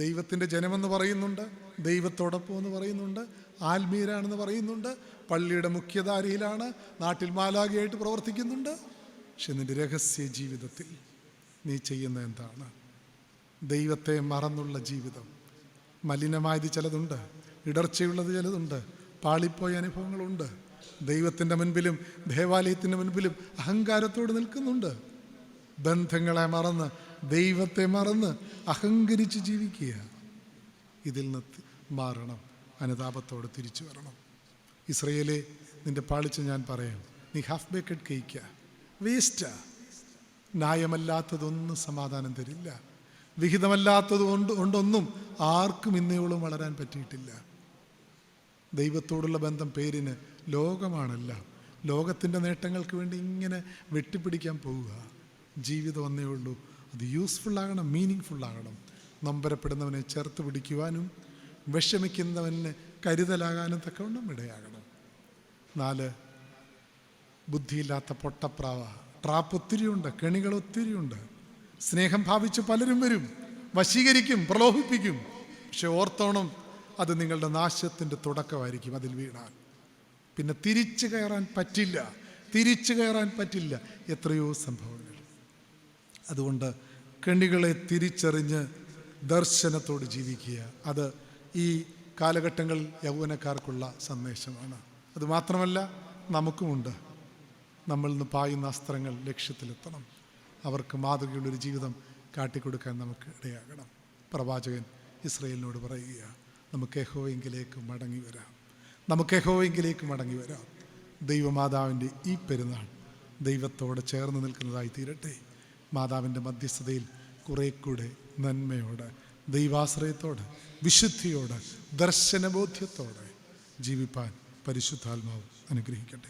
ദൈവത്തിൻ്റെ ജനമെന്ന് പറയുന്നുണ്ട്, ദൈവത്തോടൊപ്പം എന്ന് പറയുന്നുണ്ട്, ആത്മീയരാണെന്ന് പറയുന്നുണ്ട്, പള്ളിയുടെ മുഖ്യധാരയിലാണ്, നാട്ടിൽ മാലാഖയായിട്ട് പ്രവർത്തിക്കുന്നുണ്ട്. പക്ഷെ നിൻ്റെ രഹസ്യ ജീവിതത്തിൽ നീ ചെയ്യുന്ന എന്താണ്? ദൈവത്തെ മറന്നുള്ള ജീവിതം. മലിനമായത് ചിലതുണ്ട്, ഇടർച്ചയുള്ളത് ചിലതുണ്ട്, പാളിപ്പോയ അനുഭവങ്ങളുണ്ട്. ദൈവത്തിൻ്റെ മുൻപിലും ദേവാലയത്തിൻ്റെ മുൻപിലും അഹങ്കാരത്തോട് നിൽക്കുന്നുണ്ട്. ബന്ധങ്ങളെ മറന്ന്, ദൈവത്തെ മറന്ന് അഹങ്കരിച്ച് ജീവിക്കുക. ഇതിൽ നിന്ന് മാറണം, അനുതാപത്തോടെ തിരിച്ചു വരണം. ഇസ്രയേലെ, നിൻ്റെ പാളിച്ച ഞാൻ പറയാം. നീ ഹാഫ് ബേക്കഡ് കേക്ക, വേസ്റ്റാ. ന്യായമല്ലാത്തതൊന്നും സമാധാനം തരില്ല. വിഹിതമല്ലാത്തത് കൊണ്ടൊന്നും ആർക്കും ഇന്നയോളം വളരാൻ പറ്റിയിട്ടില്ല. ദൈവത്തോടുള്ള ബന്ധം പേരിന് ലോകമാണല്ല. ലോകത്തിൻ്റെ നേട്ടങ്ങൾക്ക് വേണ്ടി ഇങ്ങനെ വെട്ടിപ്പിടിക്കാൻ പോവുക. ജീവിതം ഒന്നേ ഉള്ളൂ, അത് യൂസ്ഫുള്ളാകണം, മീനിങ് ഫുള്ളാകണം. നൊമ്പരപ്പെടുന്നവനെ ചേർത്ത് പിടിക്കുവാനും വിഷമിക്കുന്നവന് കരുതലാകാനും തക്കവണ്ണം ഇടയാകണം. 4, ബുദ്ധിയില്ലാത്ത പൊട്ടപ്രാവ. ട്രാപ്പ് ഒത്തിരിയുണ്ട്, കെണികൾ ഒത്തിരിയുണ്ട്. സ്നേഹം ഭാവിച്ച് പലരും വരും, വശീകരിക്കും, പ്രലോഭിപ്പിക്കും. പക്ഷെ ഓർത്തോണം, അത് നിങ്ങളുടെ നാശത്തിൻ്റെ തുടക്കമായിരിക്കും. അതിൽ വീണാൽ പിന്നെ തിരിച്ചു കയറാൻ പറ്റില്ല. എത്രയോ സംഭവങ്ങൾ. അതുകൊണ്ട് കെണികളെ തിരിച്ചറിഞ്ഞ് ദർശനത്തോട് ജീവിക്കുക. അത് ഈ കാലഘട്ടങ്ങളിൽ യൗവനക്കാർക്കുള്ള സന്ദേശമാണ്. അതുമാത്രമല്ല, നമുക്കുമുണ്ട്. നമ്മളിൽ നിന്ന് പായുന്ന അസ്ത്രങ്ങൾ ലക്ഷ്യത്തിലെത്തണം. അവർക്ക് മാതൃകയുള്ളൊരു ജീവിതം കാട്ടിക്കൊടുക്കാൻ നമുക്ക് ഇടയാകണം. പ്രവാചകൻ ഇസ്രായേലിനോട് പറയുക, നമുക്ക് യഹോവയെങ്കിലേക്ക് മടങ്ങി വരാം, നമുക്ക് യഹോവയെങ്കിലേക്ക് മടങ്ങി വരാം. ദൈവമാതാവിൻ്റെ ഈ പെരുന്നാൾ ദൈവത്തോട് ചേർന്ന് നിൽക്കുന്നതായി തീരട്ടെ. മാതാവിൻ്റെ മധ്യസ്ഥതയിൽ കുറേ കൂടെ നന്മയോടെ, ദൈവാശ്രയത്തോടെ, വിശുദ്ധിയോടെ, ദർശനബോധ്യത്തോടെ ജീവിപ്പാൻ പരിശുദ്ധാത്മാവ് അനുഗ്രഹിക്കട്ടെ.